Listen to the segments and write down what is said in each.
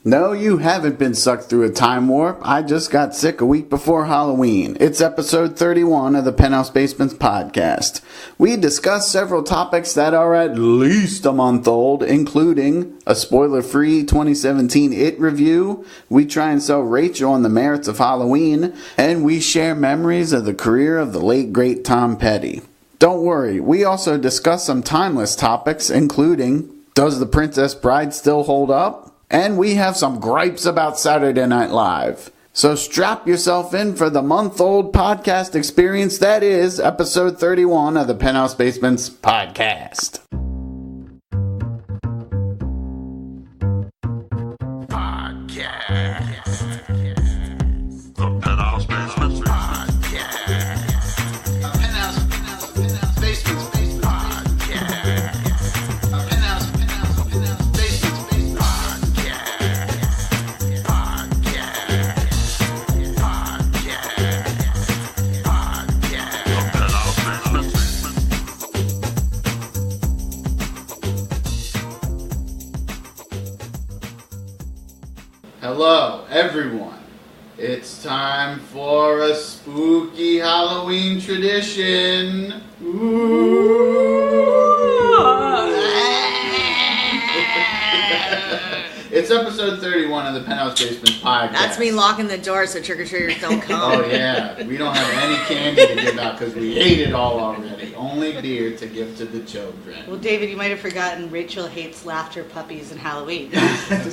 No, you haven't been sucked through a time warp. I just got sick a week before Halloween. It's episode 31 of the Penthouse Basements podcast. We discuss several topics that are at least a month old, including a spoiler-free 2017 It review. We try and sell Rachel on the merits of Halloween, and we share memories of the career of the late great Tom Petty. Don't worry, we also discuss some timeless topics, including, does The Princess Bride still hold up? And we have some gripes about Saturday Night Live. So strap yourself in for the month-old podcast experience that is episode 31 of the Penthouse Basements podcast. The Penthouse Basements Hello, everyone. It's time for a spooky Halloween tradition. It's episode 31 of the Penthouse Basements podcast. That's me locking the door so trick-or-treaters don't come. Oh, yeah. We don't have any candy to give out because we ate it all already. Only beer to give to the children. Well, David, you might have forgotten Rachel hates laughter, puppies, and Halloween.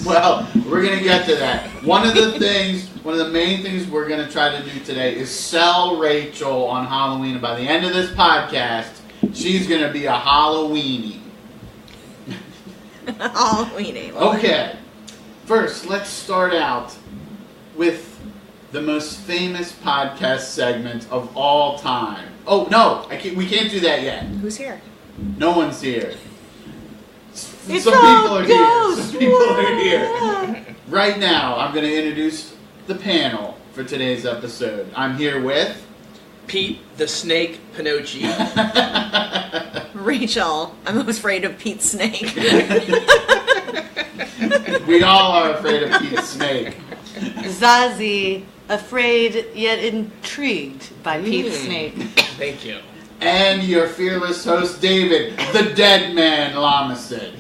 Well, we're going to get to that. One of the main things we're going to try to do today is sell Rachel on Halloween. And by the end of this podcast, she's going to be a Halloweenie. Halloweenie. Okay. First, let's start out with the most famous podcast segment of all time. Oh, no, we can't do that yet. Who's here? No one's here. It's Some all people are ghosts. here. Some people are here. Right now, I'm going to introduce the panel for today's episode. I'm here with Pete the Snake Pinocchio. Rachel. I'm afraid of Pete Snake. We all are afraid of Pete Snake. Zazie, afraid yet intrigued by Pete Snake. Thank you. And your fearless host, David, the Dead Man Lamacid.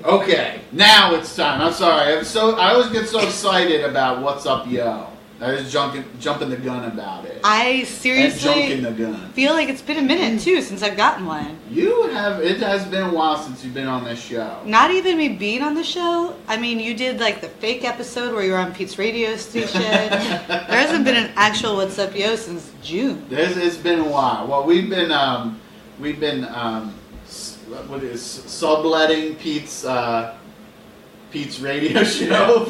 Okay, now it's time. I'm sorry. I always get so excited about What's Up, Yo. I was jumping the gun about it. I seriously and junking the gun. feel like it's been a minute, too, since I've gotten one. It has been a while since you've been on this show. Not even me being on the show. I mean, you did like the fake episode where you were on Pete's radio station. There hasn't been an actual What's Up Yo since June. It's been a while. Well, we've been subletting Pete's radio show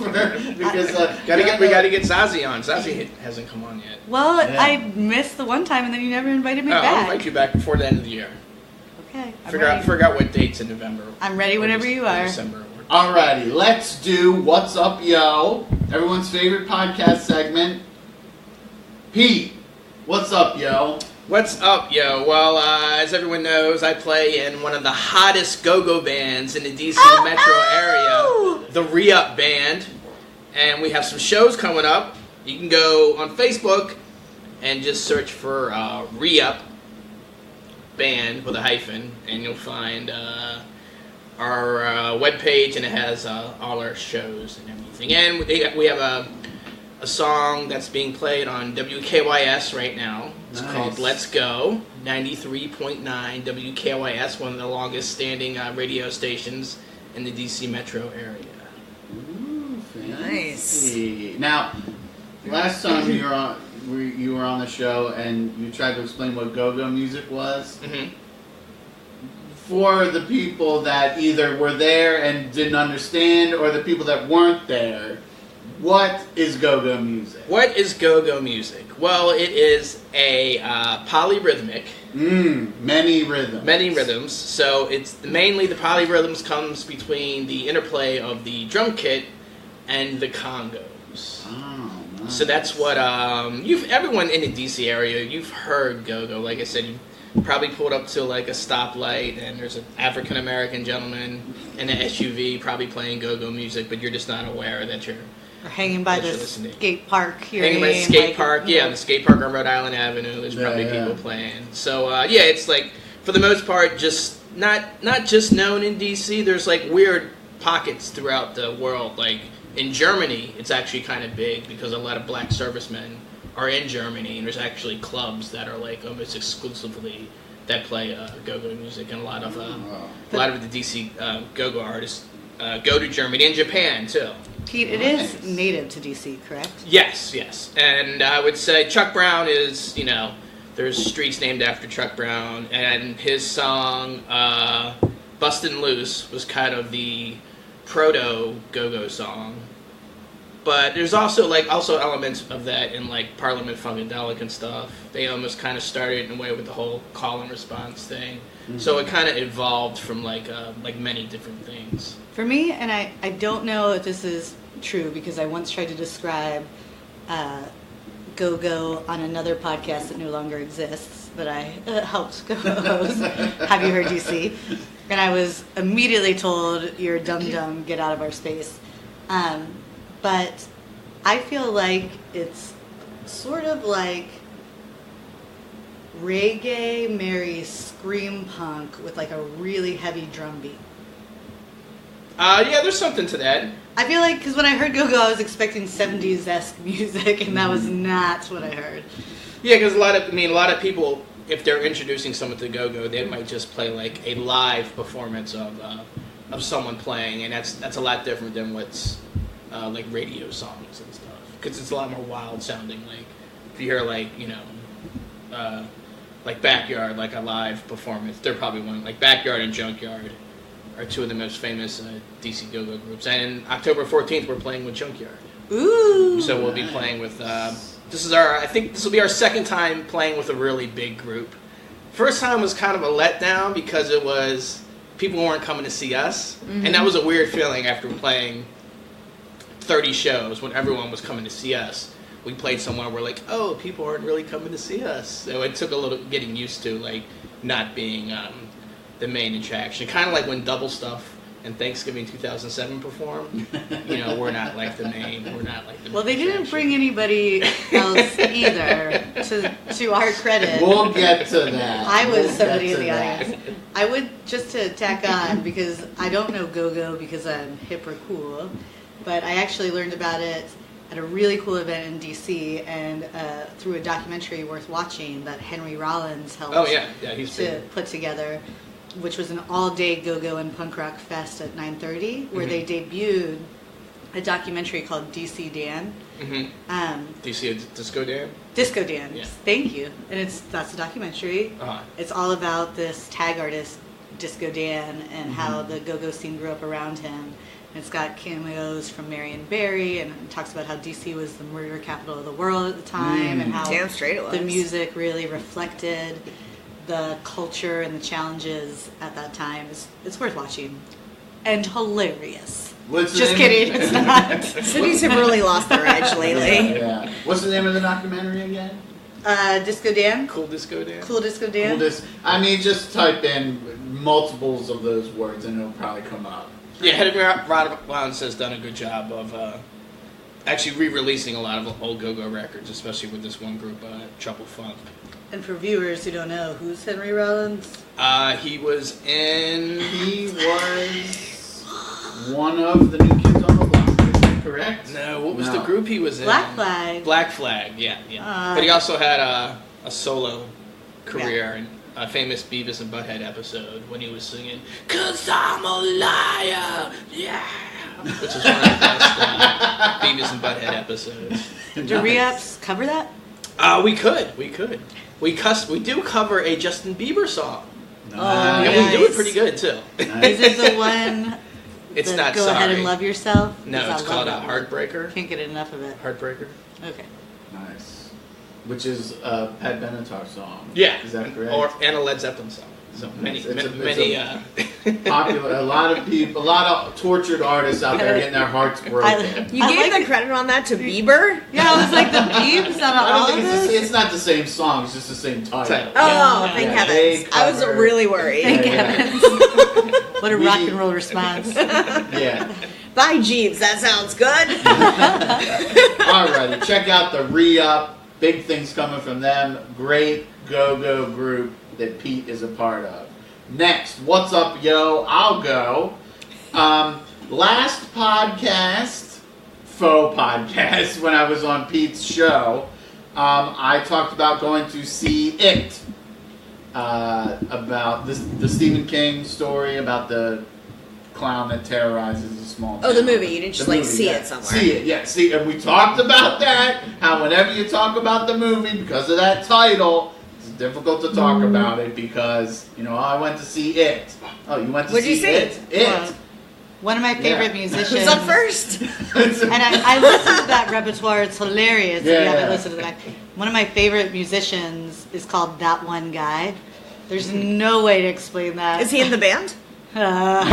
because We gotta get Zazie on. Zazie hasn't come on yet. Well, Yeah. I missed the one time and then you never invited me I'll back. invite you back before the end of the year. Okay, I'm Figure out what dates in November. I'm ready whenever you or are. December. Alrighty, let's do What's Up, Yo? Everyone's favorite podcast segment. Pete, what's up, yo? What's up, yo? Well, as everyone knows, I play in one of the hottest go-go bands in the DC metro area, the Re-Up Band. And we have some shows coming up. You can go on Facebook and just search for Re-Up Band with a hyphen, and you'll find our webpage, and it has all our shows and everything. And we have a song that's being played on WKYS right now. It's called Let's Go, 93.9 WKYS, one of the longest standing radio stations in the DC metro area. Ooh, Nice. Now, last time you were on the show and you tried to explain what go-go music was. Mm-hmm. For the people that either were there and didn't understand, or the people that weren't there, what is go-go music? What is go-go music? Well, it is a polyrhythmic. Many rhythms. Many rhythms. So it's mainly the polyrhythms comes between the interplay of the drum kit and the congos. Oh, nice. So that's what everyone in the DC area, you've heard go-go. Like I said, probably pulled up to like a stoplight, and there's an African American gentleman in an SUV probably playing go-go music, but you're just not aware that you're Or hanging by the skate park. Hanging by the skate park, the skate park on Rhode Island Avenue. There's probably people playing. So it's like for the most part, just not just known in DC. There's like weird pockets throughout the world. Like in Germany, it's actually kind of big because a lot of black servicemen are in Germany, and there's actually clubs that are like almost exclusively that play go-go music, and a lot of the DC go-go artists go to Germany and Japan too. Pete, it is native to DC, correct? Yes. And I would say Chuck Brown is, there's streets named after Chuck Brown, and his song Bustin' Loose was kind of the proto go-go song. But there's also elements of that in like Parliament Funkadelic and stuff. They almost kind of started in a way with the whole call and response thing. Mm-hmm. So it kind of evolved from like many different things. For me, and I don't know if this is true because I once tried to describe go-go on another podcast that no longer exists, but I helped co-host. Have You Heard DC? And I was immediately told, "You're dumb, get out of our space." But I feel like it's sort of like reggae marries scream punk with like a really heavy drum beat. There's something to that. I feel like, because when I heard go-go, I was expecting 70s-esque music, and that was not what I heard. Yeah, because a lot of people, if they're introducing someone to go-go, they might just play like a live performance of someone playing, and that's a lot different than what's like radio songs and stuff, because it's a lot more wild sounding. Like if you hear like like Backyard, like a live performance, they're probably one like Backyard and Junkyard are two of the most famous DC go-go groups. And October 14th, we're playing with Junkyard. Ooh! So we'll be playing with. I think this will be our second time playing with a really big group. First time was kind of a letdown because it was people weren't coming to see us, and that was a weird feeling after playing 30 shows when everyone was coming to see us. We played somewhere where like, oh, people aren't really coming to see us. So it took a little getting used to like not being the main attraction. Kind of like when Double Stuff and Thanksgiving 2007 performed. We're not like the main. We're not like the. Well, they didn't bring anybody else either. To our credit, we'll get to that. I was somebody in the audience. I would just to tack on because I don't know go-go because I'm hip or cool. But I actually learned about it at a really cool event in DC and through a documentary worth watching that Henry Rollins helped to put together, which was an all-day go-go and punk rock fest at 9:30, where they debuted a documentary called DC Dan. DC Disco Dan? Disco Dan, yeah. Thank you. And that's a documentary. It's all about this tag artist, Disco Dan, and how the go-go scene grew up around him. It's got cameos from Marion Barry, and it talks about how DC was the murder capital of the world at the time, and how damn straight it was. The music really reflected the culture and the challenges at that time. It's worth watching. And hilarious. Just kidding, it's not. Cities have really lost their edge lately. Yeah. What's the name of the documentary again? Disco Dan. Cool Disco Dan. Cool Disco Dan. Just type in multiples of those words and it'll probably come up. Yeah, Henry Rollins has done a good job of actually re-releasing a lot of old go-go records, especially with this one group, Trouble Funk. And for viewers who don't know, who's Henry Rollins? He was one of the New Kids on the Block, correct? No, what was the group he was in? Black Flag. Black Flag, yeah. But he also had a solo career in a famous Beavis and Butthead episode when he was singing, "'Cause I'm a liar, yeah," which is one of the best Beavis and Butthead episodes. Do re-ups cover that? We could. We do cover a Justin Bieber song. Nice. And we do it pretty good, too. Nice. Is it the one... It's not Go Sorry. Ahead and Love Yourself? No, it's called Heartbreaker. Can't get enough of it. Heartbreaker. Okay. Nice. Which is a Pat Benatar song. Yeah. Is that correct? And a Led Zeppelin song. So many, popular. A lot of tortured artists out there getting their hearts broken. You gave the credit on that to Bieber? Yeah, I was like, the Biebs on I all don't of think this? it's not the same song. It's just the same title. Oh, thank they heavens. I was cover- really worried. Thank Yeah. heavens. What a rock and roll response. Yeah. Bye, Jeeves. That sounds good. Alrighty, check out the Re-Up. Big things coming from them. Great go-go group that Pete is a part of. Next, what's up, yo? I'll go. Last podcast, faux podcast, when I was on Pete's show, I talked about going to see It. About the Stephen King story about the clown that terrorizes a small town. Oh, the movie. You didn't just The movie, see yeah. it somewhere. See it, yeah. See, and we talked about that. How whenever you talk about the movie, because of that title, it's difficult to talk about it because, oh, I went to see It. Oh, you went to What'd see you see? It? It. One of my favorite musicians. Who's up first? And I listened to that repertoire. It's hilarious if you Yeah. haven't listened to that. One of my favorite musicians is called That One Guy. There's no way to explain that. Is he in the band? Uh,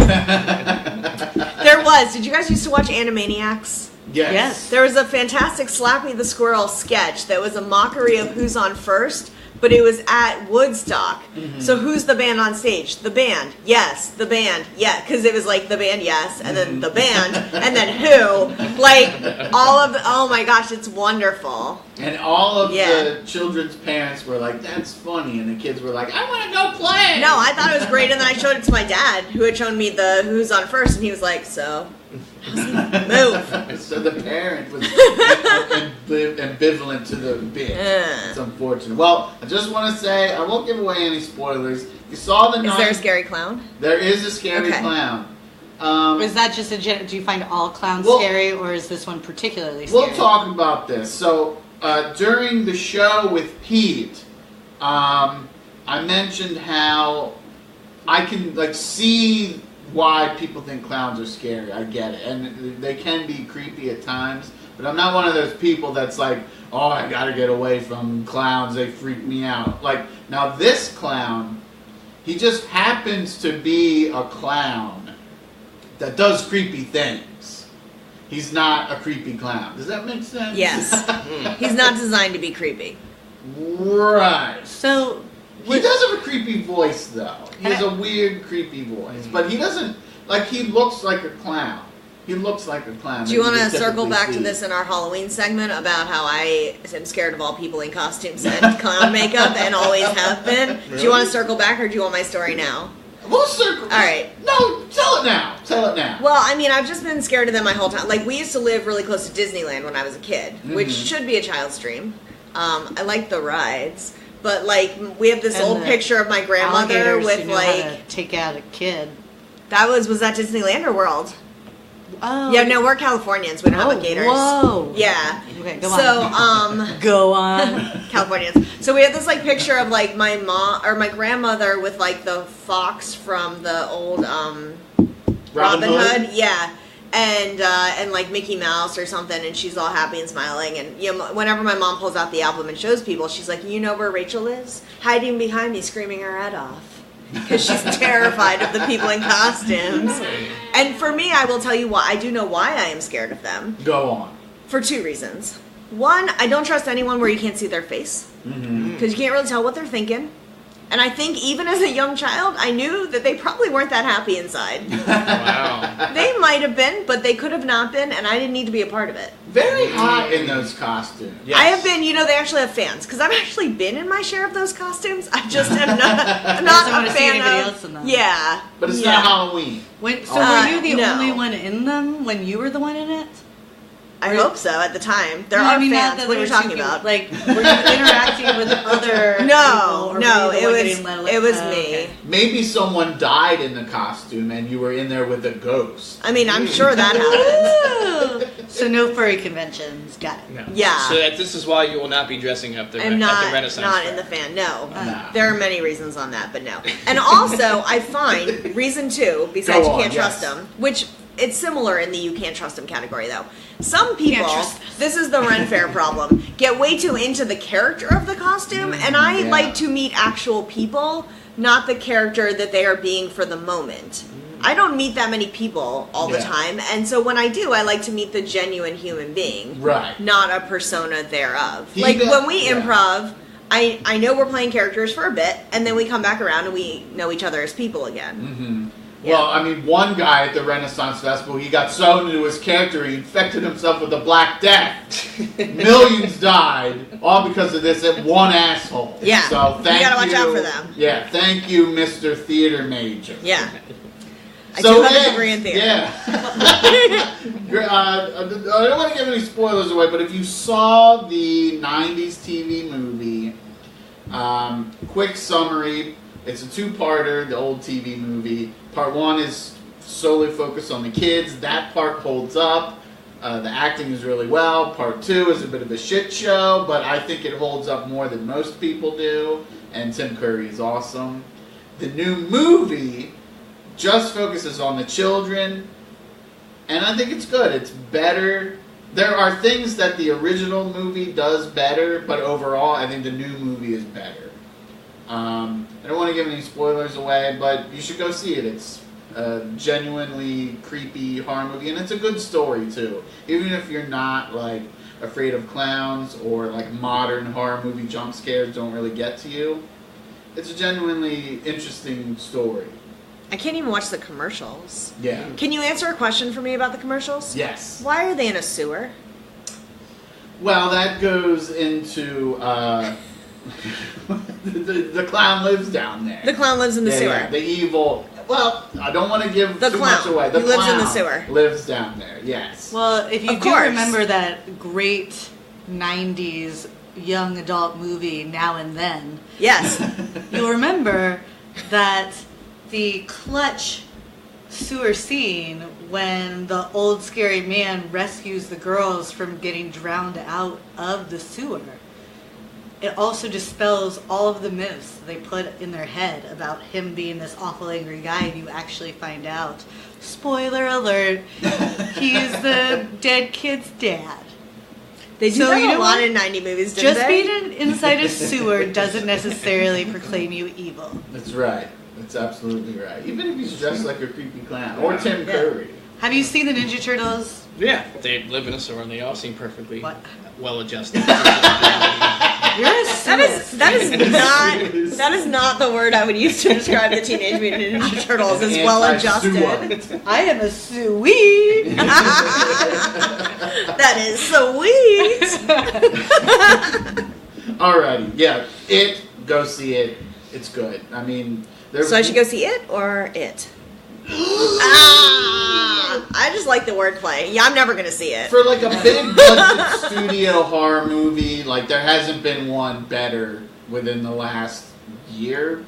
There was. Did you guys used to watch Animaniacs? Yes. There was a fantastic Slappy the Squirrel sketch that was a mockery of Who's on First, but it was at Woodstock. So who's the band on stage? The band. Yes. The band. Yeah. Because it was like the band, yes, and then the band, and then who. Like, all of the, oh my gosh, it's wonderful. And all of Yeah. the children's parents were like, that's funny. And the kids were like, I want to go play. No, I thought it was great, and then I showed it to my dad, who had shown me the Who's on First, and he was like, so? Move. So the parent was ambivalent to the bit. It's unfortunate. Well, I just want to say, I won't give away any spoilers. You saw the Is there a scary clown? There is a scary Okay. clown. is that just a do you find all clowns Well- scary, or is this one particularly scary? We'll talk about this. So during the show with Pete, I mentioned how I can see why people think clowns are scary. I get it, and they can be creepy at times. But I'm not one of those people that's like, oh, I gotta get away from clowns. They freak me out. Now this clown, he just happens to be a clown that does creepy things. He's not a creepy clown. Does that make sense? Yes. He's not designed to be creepy. Right. So He does have a creepy voice, though. He has a weird, creepy voice. But he doesn't, he looks like a clown. He looks like a clown. Do you want to typically circle back to see. this in our Halloween segment about how I am scared of all people in costumes and clown makeup and always have been? Do you want to circle back, or do you want my story now? We'll circle. All right. No, tell it now. Tell it now. Well, I mean, I've just been scared of them my whole time. We used to live really close to Disneyland when I was a kid, which should be a child's dream. I like the rides. But, we have this And old the picture of my grandmother alligators with, who know how to take out a kid. was that Disneyland or World? Oh. Yeah, no, we're Californians. We don't have gators. Whoa. Yeah. Okay, go on. Go on. Californians. So we have this picture of my mom or my grandmother with the fox from the old Robin Hood. Yeah. And Mickey Mouse or something, and she's all happy and smiling. And whenever my mom pulls out the album and shows people, she's like, "You know where Rachel is? Hiding behind me, screaming her head off." Because she's terrified of the people in costumes. And for me, I will tell you why. I do know why I am scared of them. Go on. For two reasons. One, I don't trust anyone where you can't see their face. Because you can't really tell what they're thinking. And I think even as a young child, I knew that they probably weren't that happy inside. Wow. They might have been, but they could have not been, and I didn't need to be a part of it. Very hot in those costumes. Yes. I have been, they actually have fans, because I've actually been in my share of those costumes. I just am not, I'm not wanna a see fan anybody of. else in them. Yeah. But it's yeah. not Halloween. Were you the no. only one in them when you were the one in it? I hope so at the time. There No, are I mean, not fans. that What are there you were talking two people. about? Were you interacting with other people? No, or were no, you the it one was getting let- it was oh, me. okay. Maybe someone died in the costume and you were in there with a ghost. I mean, I'm sure that happens. Ooh. So no furry conventions. Got it. No. Yeah. So this is why you will not be dressing up I'm at the not Renaissance not Fair. in the fan. No. No. There are many reasons on that, but no. And also, I find reason two, besides Go you on, can't trust yes. them, which it's similar in the you can't trust them category though. Some people, trust this is the Ren Fair problem, get way too into the character of the costume, and I yeah. like to meet actual people not the character that they are being for the moment. I don't meet that many people all the time, and so when I do, I like to meet the genuine human being, right? Not a persona thereof. When we improv, I know we're playing characters for a bit, and then we come back around and we know each other as people again. Mm-hmm. Yeah. Well, I mean, one guy at the Renaissance Festival, he got so into his character, he infected himself with the Black Death. Millions died, all because of this one asshole. Yeah, so thank you. You gotta watch out for them. Yeah, thank you, Mr. Theater Major. Yeah. I do have a degree in theater. Yeah. I don't want to give any spoilers away, but if you saw the 90s TV movie, quick summary, it's a two-parter, the old TV movie. Part 1 is solely focused on the kids. That part holds up. The acting is really well. Part 2 is a bit of a shit show, but I think it holds up more than most people do, and Tim Curry is awesome. The new movie just focuses on the children, and I think it's good. It's better. There are things that the original movie does better, but overall, I think the new movie is better. I don't want to give any spoilers away, but you should go see it. It's a genuinely creepy horror movie, and it's a good story, too. Even if you're not, like, afraid of clowns or, like, modern horror movie jump scares don't really get to you, it's a genuinely interesting story. I can't even watch the commercials. Yeah. Can you answer a question for me about the commercials? Yes. Why are they in a sewer? Well, that goes into the clown lives down there. The clown lives in the sewer. Yeah, the evil. Well, I don't want to give the too clown. much away. The He lives clown in the sewer. Lives down there. Yes. Well, if you Of do course. remember that great 90s young adult movie, Now and Then, Yes. you'll remember that the clutch sewer scene when the old scary man rescues the girls from getting drowned out of the sewer, it also dispels all of the myths they put in their head about him being this awful angry guy, and you actually find out, spoiler alert, he's the dead kid's dad. They do that a lot in 90 movies, didn't Just they? being inside a sewer doesn't necessarily proclaim you evil. That's right. That's absolutely right. Even if he's dressed like a creepy clown. Or Tim Curry. Have you seen the Ninja Turtles? Yeah, they live in a sewer and they all seem perfectly well adjusted. You're a that is not the word I would use to describe the Teenage Mutant Ninja Turtles as well adjusted. I am a sweet. That is sweet. Alrighty, yeah. Go see it. It's good. I mean, so I should go see it or it? I just like the wordplay. Yeah, I'm never gonna see it. For like a big budget studio horror movie, like there hasn't been one better within the last year,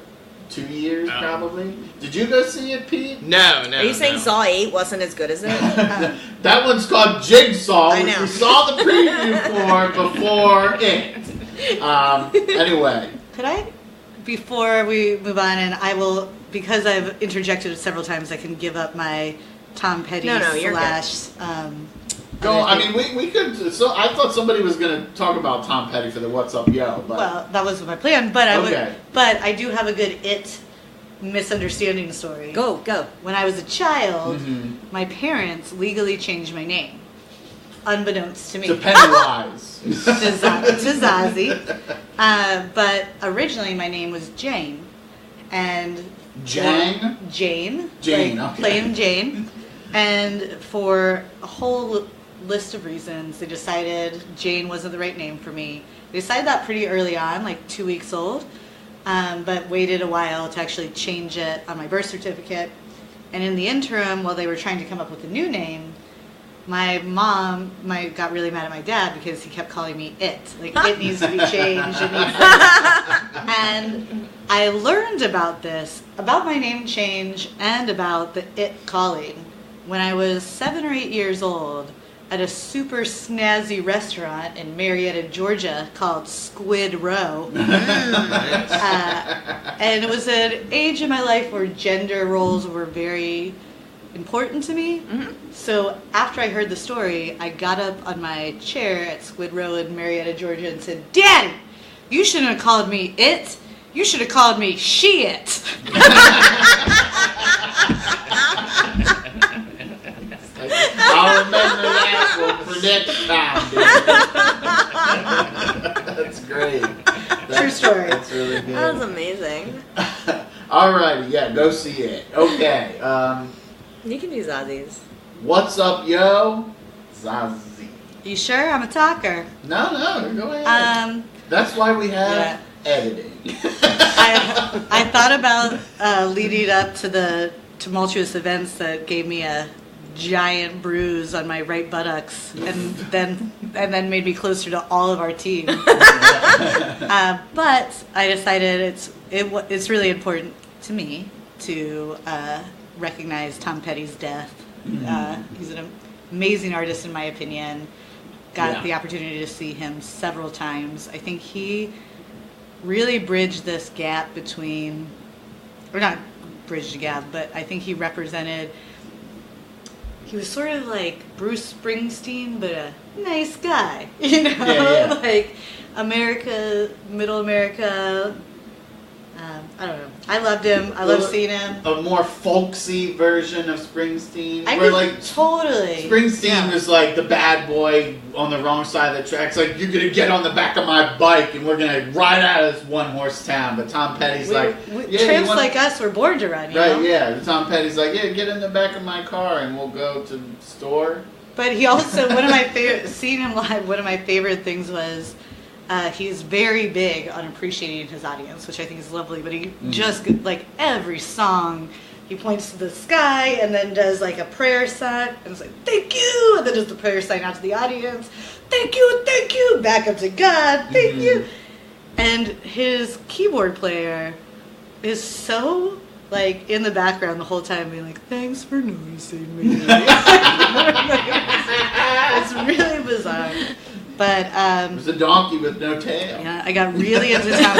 2 years probably. Did you go see it, Pete? No. Are you saying Saw 8 wasn't as good as it? That one's called Jigsaw, I which know. we saw the preview for before it. Anyway. Could I, before we move on, and I will, because I've interjected several times, I can give up my Tom Petty you're slash. Go. I mean, we could. So I thought somebody was going to talk about Tom Petty for the "What's Up, Yo." But Well, that was my plan, but Okay. But I do have a good misunderstanding story. Go. When I was a child, my parents legally changed my name, unbeknownst to me. to Pennywise. to Zazie. But originally my name was Jane. And Jane? Jane. Jane, like okay. Plain Jane. And for a whole list of reasons, they decided Jane wasn't the right name for me. They decided that pretty early on, like 2 weeks old, but waited a while to actually change it on my birth certificate. And in the interim, while they were trying to come up with a new name, my mom got really mad at my dad because he kept calling me it. Like, it needs to be changed. And I learned about my name change and about the it calling when I was 7 or 8 years old at a super snazzy restaurant in Marietta, Georgia called Squid Row. And it was an age in my life where gender roles were very important to me. So after I heard the story, I got up on my chair at Squid Row in Marietta, Georgia and said, "Daddy, you shouldn't have called me it. You should have called me shit. I'll remember that one for next time, dude. That's great. True story. That's really good. That was amazing. Alrighty, yeah, go see it. Okay, You can do Zazzies. what's up, yo? Zazie. You sure? I'm a talker. No, go ahead. That's why we have editing. I thought about leading up to the tumultuous events that gave me a giant bruise on my right buttocks, and then made me closer to all of our team. But I decided it's really important to me to recognize Tom Petty's death. He's an amazing artist, in my opinion. Got the opportunity to see him several times. I think he really bridged this gap between, or not bridged a gap, but I think he represented. He was sort of like Bruce Springsteen, but a nice guy, you know, like America, middle America. I don't know. I loved him. I loved seeing him. A more folksy version of Springsteen. Totally. Springsteen was like the bad boy on the wrong side of the tracks. Like, you're gonna get on the back of my bike and we're gonna ride out of this one horse town. But Tom Petty's tramps like us were born to run. You know? Yeah. Tom Petty's like, yeah, get in the back of my car and we'll go to the store. But he also, one of my favorite, seeing him live, one of my favorite things was. He's very big on appreciating his audience, which I think is lovely, but he just, like, every song, he points to the sky and then does, like, a prayer sign, and it's like, thank you, and then does the prayer sign out to the audience, thank you, back up to God, thank you. And his keyboard player is so, like, in the background the whole time being like, thanks for noticing me. It's really bizarre. But it was a donkey with no tail. Yeah, I got really into Tom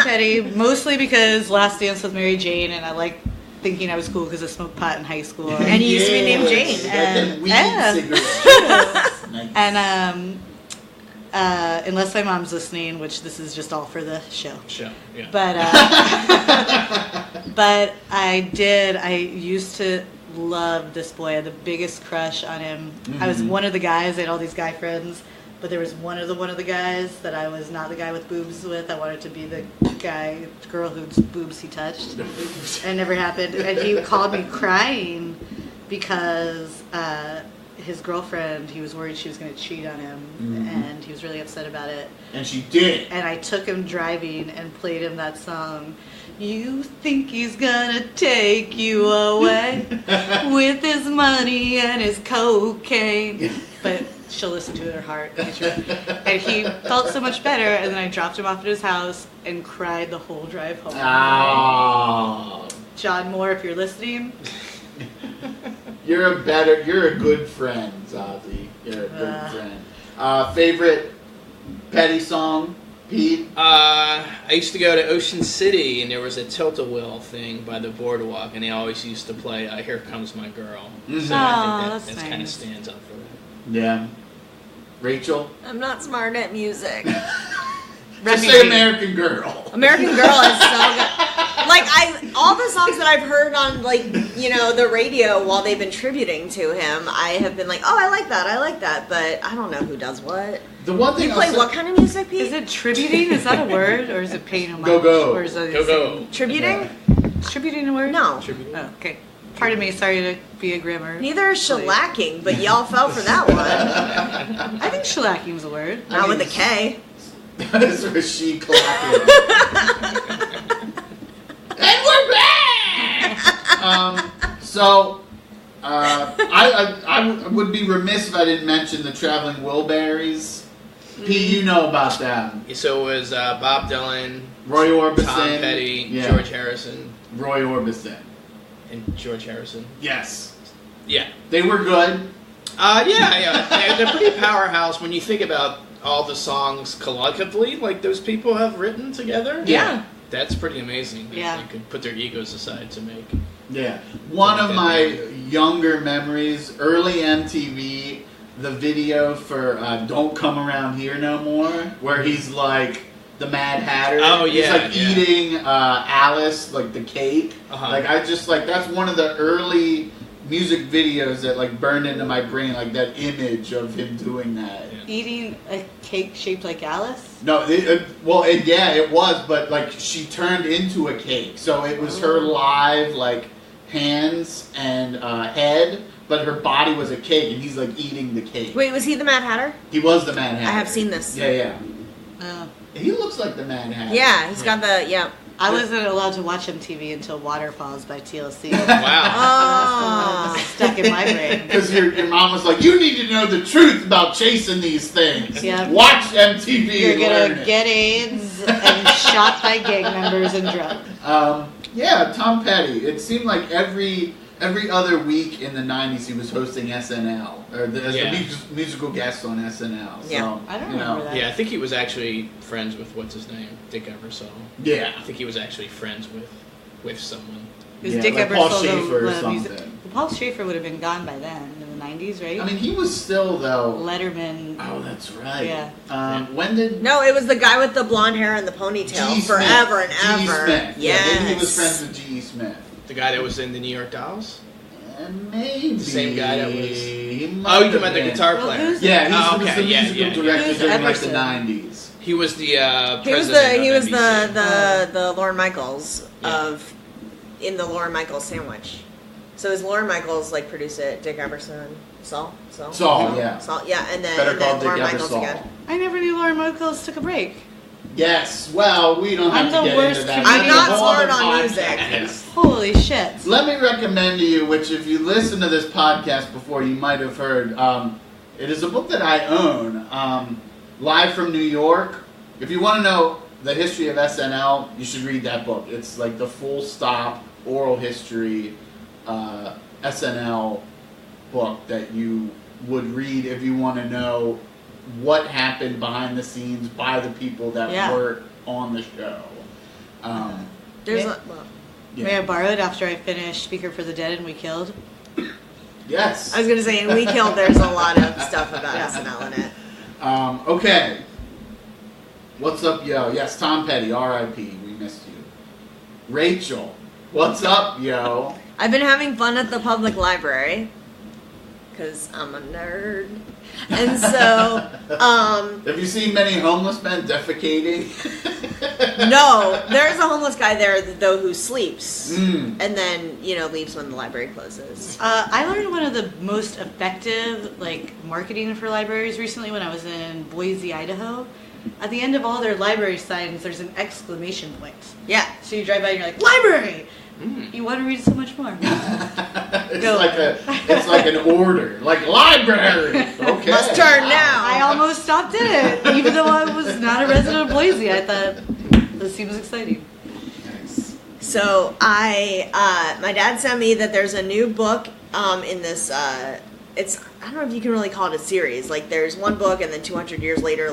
Petty, mostly because Last Dance with Mary Jane, and I like thinking I was cool because I smoked pot in high school. And you used to be named Jane. And unless my mom's listening, which this is just all for the show. Yeah. But I used to love this boy. I had the biggest crush on him. I was one of the guys. I had all these guy friends, but there was one of the guys that I was not the guy with boobs with. I wanted to be the girl whose boobs he touched. And it never happened. And he called me crying because his girlfriend, he was worried she was going to cheat on him, and he was really upset about it. And she did. And I took him driving and played him that song. You think he's gonna take you away with his money and his cocaine. But she'll listen to it in her heart. And he felt so much better, and then I dropped him off at his house and cried the whole drive home. Oh. John Moore, if you're listening. You're a good friend, Zazie. You're a good friend. Favorite Petty song? Pete? I used to go to Ocean City, and there was a tilt-a-will thing by the boardwalk, and they always used to play Here Comes My Girl. So I think that kind of stands up for that. Yeah. Rachel? I'm not smart at music. Just say American Girl. American Girl is so good. Like, all the songs that I've heard on, like, you know, the radio while they've been tributing to him, I have been like, oh, I like that, but I don't know who does what. The one thing you play what kind of music, Pete? Is it tributing? Is that a word, or is it paying homage? Go. Or is it Go. Tributing? Yeah. Tributing a word? No. Oh, okay. Pardon me, sorry to be a grammar. Neither is shellacking, but y'all fell for that one. I think shellacking is a word. Not with a K. That's where she clapping. And we're back! I would be remiss if I didn't mention the Traveling Wilburys. Pete, you know about them. So it was Bob Dylan, Roy Orbison, Tom Petty, George Harrison. Roy Orbison. And George Harrison. Yes. Yeah. They were good. Yeah. They're pretty powerhouse when you think about all the songs collectively, like those people have written together. Yeah. That's pretty amazing. Yeah. They could put their egos aside to make. Yeah. One of my younger memories, early MTV, the video for Don't Come Around Here No More, where he's like the Mad Hatter. Oh, yeah. He's like eating Alice, like the cake. Like I just like that's one of the early music videos that like burned into my brain, like that image of him doing that. Eating a cake shaped like Alice? No, it was, but like she turned into a cake, so it was her live like hands and head, but her body was a cake, and he's like eating the cake. Wait, was he the Mad Hatter? He was the Mad Hatter. I have seen this. Yeah. He looks like the Mad Hatter. Yeah, he's got the I wasn't allowed to watch MTV until Waterfalls by TLC. Wow. Oh. Stuck in my brain. Because your mom was like, you need to know the truth about chasing these things. Yeah. Watch MTV. You're gonna get AIDS and shot by gang members and drugged. Yeah, Tom Petty. It seemed like every other week in the 90s he was hosting SNL, or as the musical guest on SNL. So, yeah. I don't remember that. Yeah, I think he was actually friends with, what's his name? Dick Ebersol. Yeah. I think he was actually friends with someone. It was Dick like Ebersol, Paul Schaefer or something. music. Well, Paul Schaefer would have been gone by then, in the 90s, right? I mean, he was still, though... Letterman. Oh, that's right. Yeah. When did... No, it was the guy with the blonde hair and the ponytail forever and ever. Smith. Yes. Yeah, maybe he was friends with G.E. Smith. The guy that was in the New York Dolls? Maybe. The same guy that was... He you talking about the guitar player? Who's yeah, he was the yeah, musical director during like the Everson? 90s. He was the He was president the Lorne Michaels in the Lorne Michaels sandwich. So is Lorne Michaels like produce it? Dick Eberson, Saul, yeah, and then Lorne Michaels again. I never knew Lorne Michaels took a break. Yes, well, we don't have I'm to the get worst into that. critic. I'm not It's a whole smart other on podcast. music. Holy shit. Let me recommend to you, which if you listen to this podcast before, you might have heard. It is a book that I own, Live from New York. If you want to know the history of SNL, you should read that book. It's like the full stop oral history SNL book that you would read if you want to know what happened behind the scenes by the people that were on the show. May I borrow it after I finish Speaker for the Dead and We Killed? Yes. I was gonna say in We Killed there's a lot of stuff about SNL in it. Okay. What's up, yo? Yes, Tom Petty, R.I.P. We missed you. Rachel, what's up, yo? I've been having fun at the public library because I'm a nerd. And so, have you seen many homeless men defecating? No, there's a homeless guy there though who sleeps Mm. and then leaves when the library closes. I learned one of the most effective marketing for libraries recently when I was in Boise, Idaho. At the end of all their library signs, there's an exclamation point. Yeah. So you drive by and you're like, library! Mm. You want to read so much more. It's like an order, like library. Okay. Must turn now. I almost stopped in it, even though I was not a resident of Boise. I thought, this seems exciting. Nice. So my dad sent me that there's a new book in this. I don't know if you can really call it a series. Like there's one book, and then 200 years later,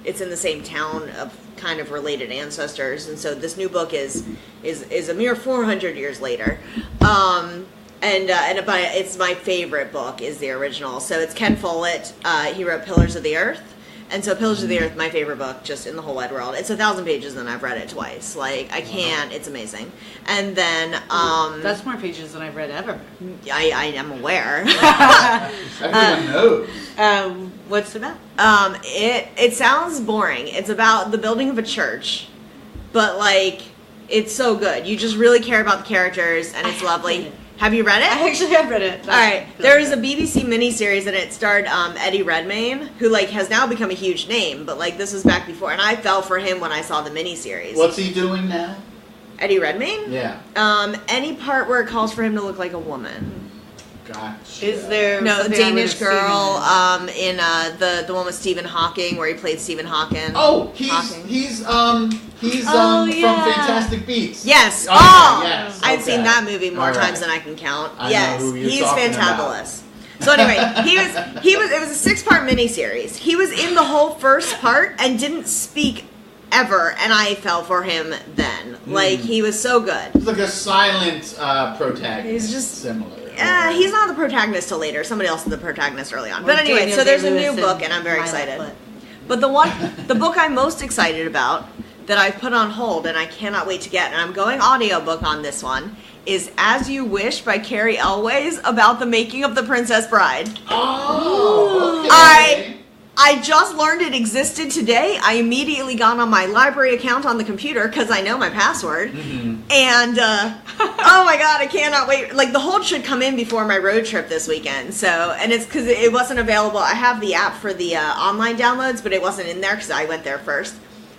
it's in the same town of kind of related ancestors, and so this new book is a mere 400 years later. It's my favorite book is the original. So it's Ken Follett. He wrote Pillars of the Earth. And so Pillars of the Earth, my favorite book just in the whole wide world. It's 1,000 pages and I've read it twice. I can't. It's amazing. And then... that's more pages than I've read ever. I am aware. Everyone knows. What's it about? It sounds boring. It's about the building of a church. But it's so good. You just really care about the characters and it's lovely. Have you read it? I actually have read it. All right. There is a BBC miniseries and it starred Eddie Redmayne, who has now become a huge name, but this was back before, and I fell for him when I saw the miniseries. What's he doing now? Eddie Redmayne? Yeah. Any part where it calls for him to look like a woman. Gotcha. Is there No, the something I Danish would've girl seen in the one with Stephen Hawking, where he played Stephen Hawking. Oh, Hawking. he's Oh, from yeah. Fantastic Beasts. Yes. Oh, yes. I've Okay. seen that movie more All right. times than I can count. I Yes, know who you're he's talking fantabulous. So anyway, it was a 6-part miniseries. He was in the whole first part and didn't speak ever, and I fell for him then. He was so good. He's like a silent protagonist. He's just similar. He's not the protagonist till later. Somebody else is the protagonist early on. Or But anyway, Daniel so there's a Day-Lewis new book, and and I'm very Lila excited. Foote. But the book I'm most excited about that I've put on hold and I cannot wait to get, and I'm going audiobook on this one, is As You Wish by Carrie Elways, about the making of The Princess Bride. Oh, okay. I just learned it existed today. I immediately got on my library account on the computer because I know my password. Mm-hmm. And, oh my god, I cannot wait. Like, the hold should come in before my road trip this weekend. So, and it's because it wasn't available. I have the app for the online downloads, but it wasn't in there because I went there first.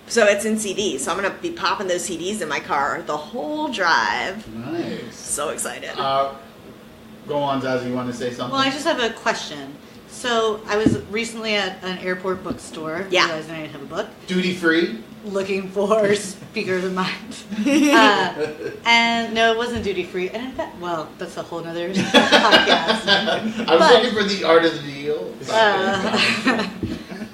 So it's in CDs. So I'm going to be popping those CDs in my car the whole drive. Nice. So excited. Go on, Zaz, you want to say something? Well, I just have a question. So I was recently at an airport bookstore. Yeah. Realizing I didn't have a book. Duty free? Looking for Speaker of the Mind. And no, it wasn't duty free. And in fact, well, that's a whole nother podcast. I was looking for the art of the deal.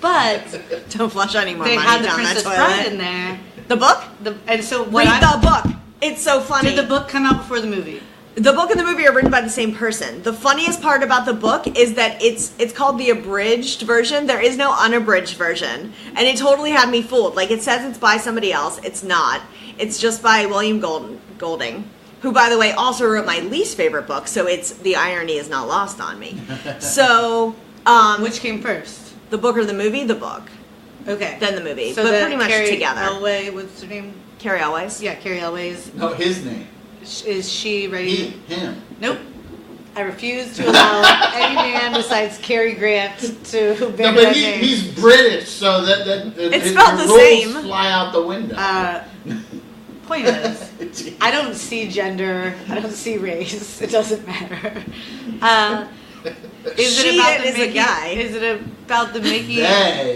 But Don't flush any more they money had the down that Princess toilet. Bride in there. The book? And so what Read the book. It's so funny. Did the book come out before the movie? The book and the movie are written by the same person. The funniest part about the book is that it's called the abridged version. There is no unabridged version. And it totally had me fooled. Like, it says it's by somebody else. It's not. It's just by William Golding, who, by the way, also wrote my least favorite book, so the irony is not lost on me. So, Which came first? the book or the movie? The book. Okay. Then the movie. So but then pretty much Carrie together. Elway, what's her name? Carrie Elways. Yeah, Carrie Elways. No, his name. Is she ready? Him. Nope. I refuse to allow any man besides Cary Grant to bear No, but that name. he's British, so that It's his spelled the rules same. fly out the window. Point is, I don't see gender. I don't see race. It doesn't matter. Is She it about the is a making? guy. Is it about the making? They.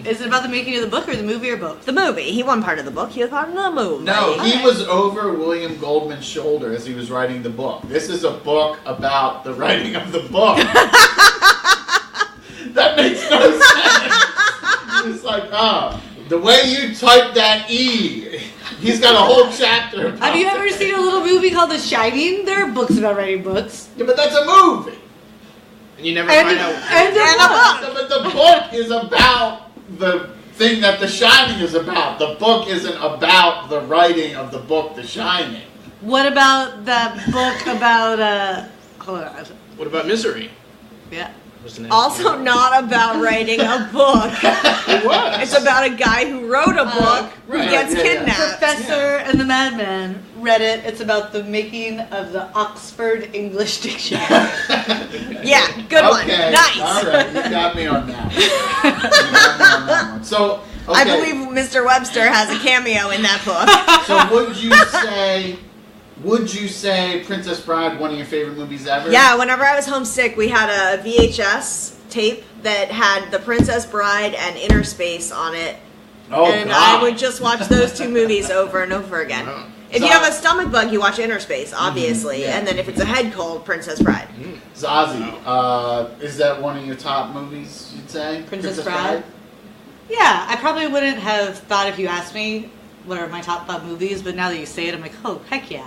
Is it about the making of the book or the movie or both? The movie. He won part of the book. He was part of the movie. No, he Okay. was over William Goldman's shoulder as he was writing the book. This is a book about the writing of the book. That makes no sense. It's like, the way you type that E, he's got a whole chapter about Have you it. ever seen a little movie called The Shining? There are books about writing books. Yeah, but that's a movie. And you never And- find out. and- But the book is about the thing that The Shining is about. The book isn't about the writing of the book, The Shining. What about that book about hold on. What about Misery? Yeah. What's the name? Also not about writing a book. It was. It's about a guy who wrote a book who right. gets Yeah, yeah. kidnapped. Professor and the Madman read it. It's about the making of the Oxford English Dictionary. Yeah, good one. Okay, Nice. all right, you got me on that. You got me on that one. So, okay. I believe Mr. Webster has a cameo in that book. So would you say Princess Bride one of your favorite movies ever? Yeah, whenever I was homesick, we had a VHS tape that had The Princess Bride and Inner Space on it. Oh and God. I would just watch those two movies over and over again. Wow. If you have a stomach bug, you watch Inner Space, obviously. yeah. And then if it's a head cold, Princess Bride. Zazie, is that one of your top movies? You'd say Princess Bride? Yeah, I probably wouldn't have thought if you asked me what are my top 5 movies, but now that you say it, I'm like, oh, heck yeah.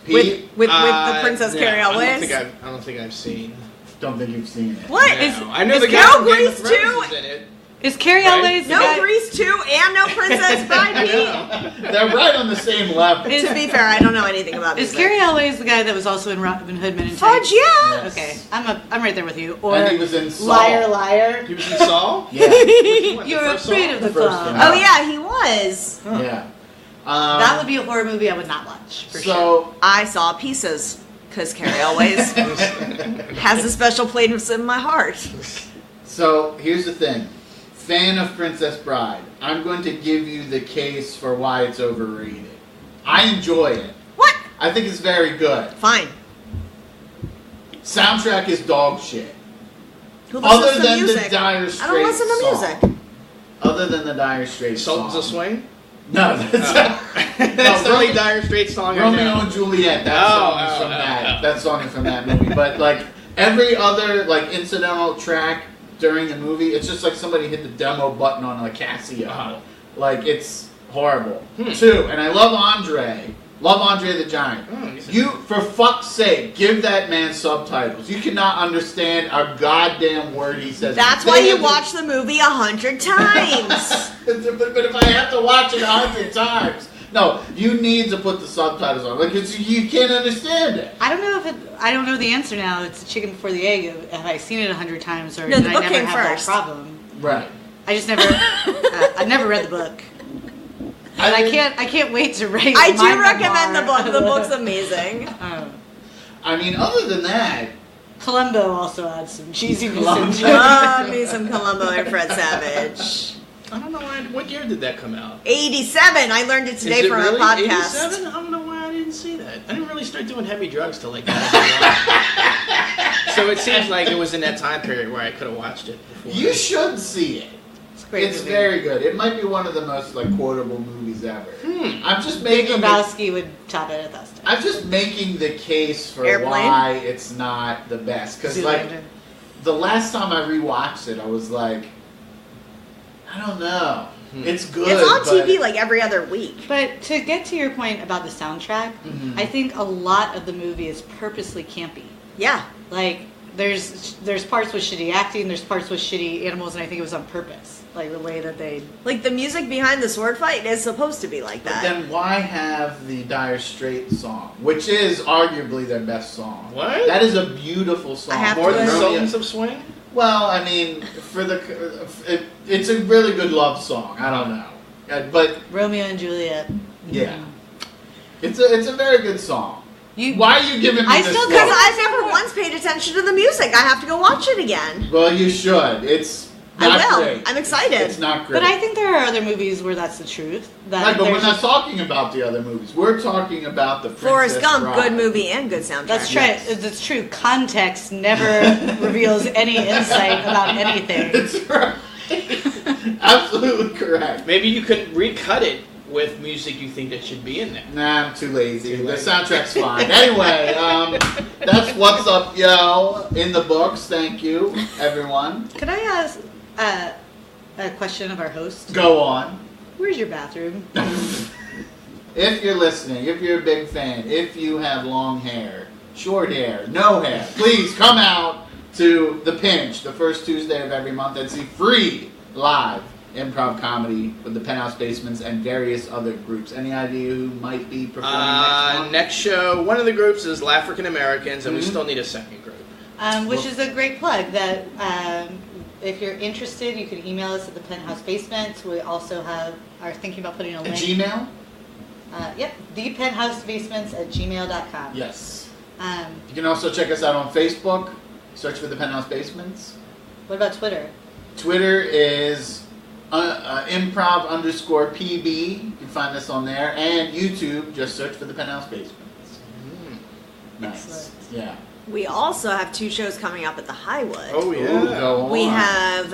With the Princess yeah, Carrie I Elways. don't think I've seen. Don't think you've seen it. What? No. Is, I know is the guy no from Game of Grease Thrones 2? is in it. Is Carrie Right? Elways the No guy? Grease 2 and no Princess Bride, Pete? They're right on the same level. Is- To be fair, I don't know anything about Is music. Carrie Elways the guy that was also in Robin Hood Men in Fudge, Tights? yeah! Okay, I'm right there with you. Or And he was in Saw. Liar, Liar. He was in Saul. Yeah. What, the You're first afraid Saw? of the The first club. one. Oh, yeah, he was. Yeah. That would be a horror movie I would not watch, for sure. So I saw pieces, because Carrie always has a special place in my heart. So here's the thing. Fan of Princess Bride. I'm going to give you the case for why it's overrated. I enjoy it. What? I think it's very good. Fine. Soundtrack is dog shit. Who listens Other to than music? the Dire Straits I don't listen to song. music. Other than the Dire Straits Sultans song. of Swing. No, that's That's the only Dire Straits song I Romeo know. and Juliet. That song is from that. That song is from that movie. But like every other like incidental track during the movie, it's just like somebody hit the demo button on a Casio. Like it's horrible. 2, and I love Andre, Love Andre the Giant. You, for fuck's sake, give that man subtitles. You cannot understand a goddamn word he says. That's why you watch the movie 100 times. But if I have to watch it 100 times, no, you need to put the subtitles on. Like, you can't understand it. I don't know I don't know the answer now. It's the chicken before the egg. Have I seen it 100 times, or No, did the I book never came have first. that problem? Right. I just never. I've never read the book. And I can't wait to read. I do recommend the book. The book's amazing. I mean, other than that, Columbo also adds some cheesiness into it. Love me some Columbo and Fred Savage. I don't know why. What year did that come out? 87. I learned it today Is it from really a podcast. 87? I don't know why I didn't see that. I didn't really start doing heavy drugs till like 91. So it seems like it was in that time period where I could have watched it before. you should see it. It's movie. very good. It might be one of the most like quotable movies ever. I'm just Big making Lebowski would top it at that time. I'm just making the case for Airplane? why it's not the best. Because like Zoolander. the last time I rewatched it, I was like, I don't know. It's good. It's on but TV like every other week. But to get to your point about the soundtrack, I think a lot of the movie is purposely campy. Yeah. Like there's parts with shitty acting, there's parts with shitty animals, and I think it was on purpose. Like the way that they Like the music behind the sword fight is supposed to be like But that. then why have the Dire Straits song, which is arguably their best song? What? That is a beautiful song. I have More to than admit- Sultans of Swing? Well, I mean, it's a really good love song. I don't know, but Romeo and Juliet. yeah, it's a very good song. Why are you giving me I this still- look? Because I've never once paid attention to the music. I have to go watch it again. Well, you should. It's not I will. great. I'm excited. It's not great. But I think there are other movies where that's the truth. That Right, but we're there's not just- talking about the other movies. We're talking about the Forrest Princess Gump, Bride. good movie and good soundtrack. That's true. Yes. That's true. Context never reveals any insight about anything. That's right. Absolutely correct. Maybe you could recut it with music you think that should be in there. Nah, I'm too lazy. The soundtrack's fine. Anyway, that's what's up, yo, in the books. Thank you, everyone. Could I ask a question of our host? Go on. Where's your bathroom? If you're listening, if you're a big fan, if you have long hair, short hair, no hair, please come out to The Pinch the first Tuesday of every month and see free live improv comedy with the Penthouse Basements and various other groups. Any idea who might be performing next month? Next show, one of the groups is African Americans, and we still need a second group. Which is a great plug. That if you're interested, you can email us at the Penthouse Basements. We also are thinking about putting a link. Gmail? Yep, thepenthousebasement@gmail.com. Yes. Um, You can also check us out on Facebook. Search for the Penthouse Basements. what about Twitter? Twitter is improv_PB. You can find us on there. And YouTube, just search for the Penthouse Basements. Nice. Excellent. Yeah. We also have 2 shows coming up at the Highwood. Oh, yeah. Ooh, go on. We have,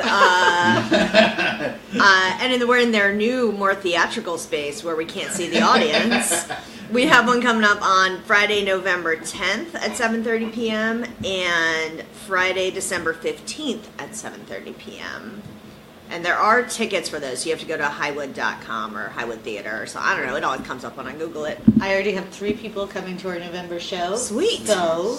we're in their new, more theatrical space where we can't see the audience. We have one coming up on Friday, November 10th at 7:30 p.m. and Friday, December 15th at 7:30 p.m. And there are tickets for those. You have to go to highwood.com or Highwood Theater or so. I don't know. It always comes up when I Google it. I already have 3 people coming to our November show. Sweet. So,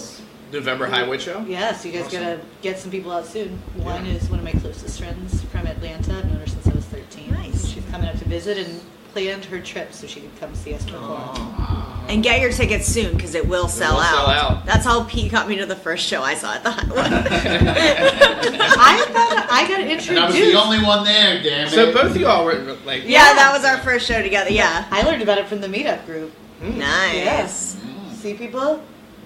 November Highwood Show? yes, you guys Awesome. gotta get some people out soon. One is one of my closest friends from Atlanta. I've known her since I was 13. Nice. She's coming up to visit and planned her trip so she could come see us perform. And get your tickets soon because it will sell out. That's how Pete got me to the first show I saw at the Highwood. I thought I got introduced. And I was the only one there, damn it. So both of y'all were like... Yeah, that was our first show together. Yeah. I learned about it from the meetup group. Nice. See people?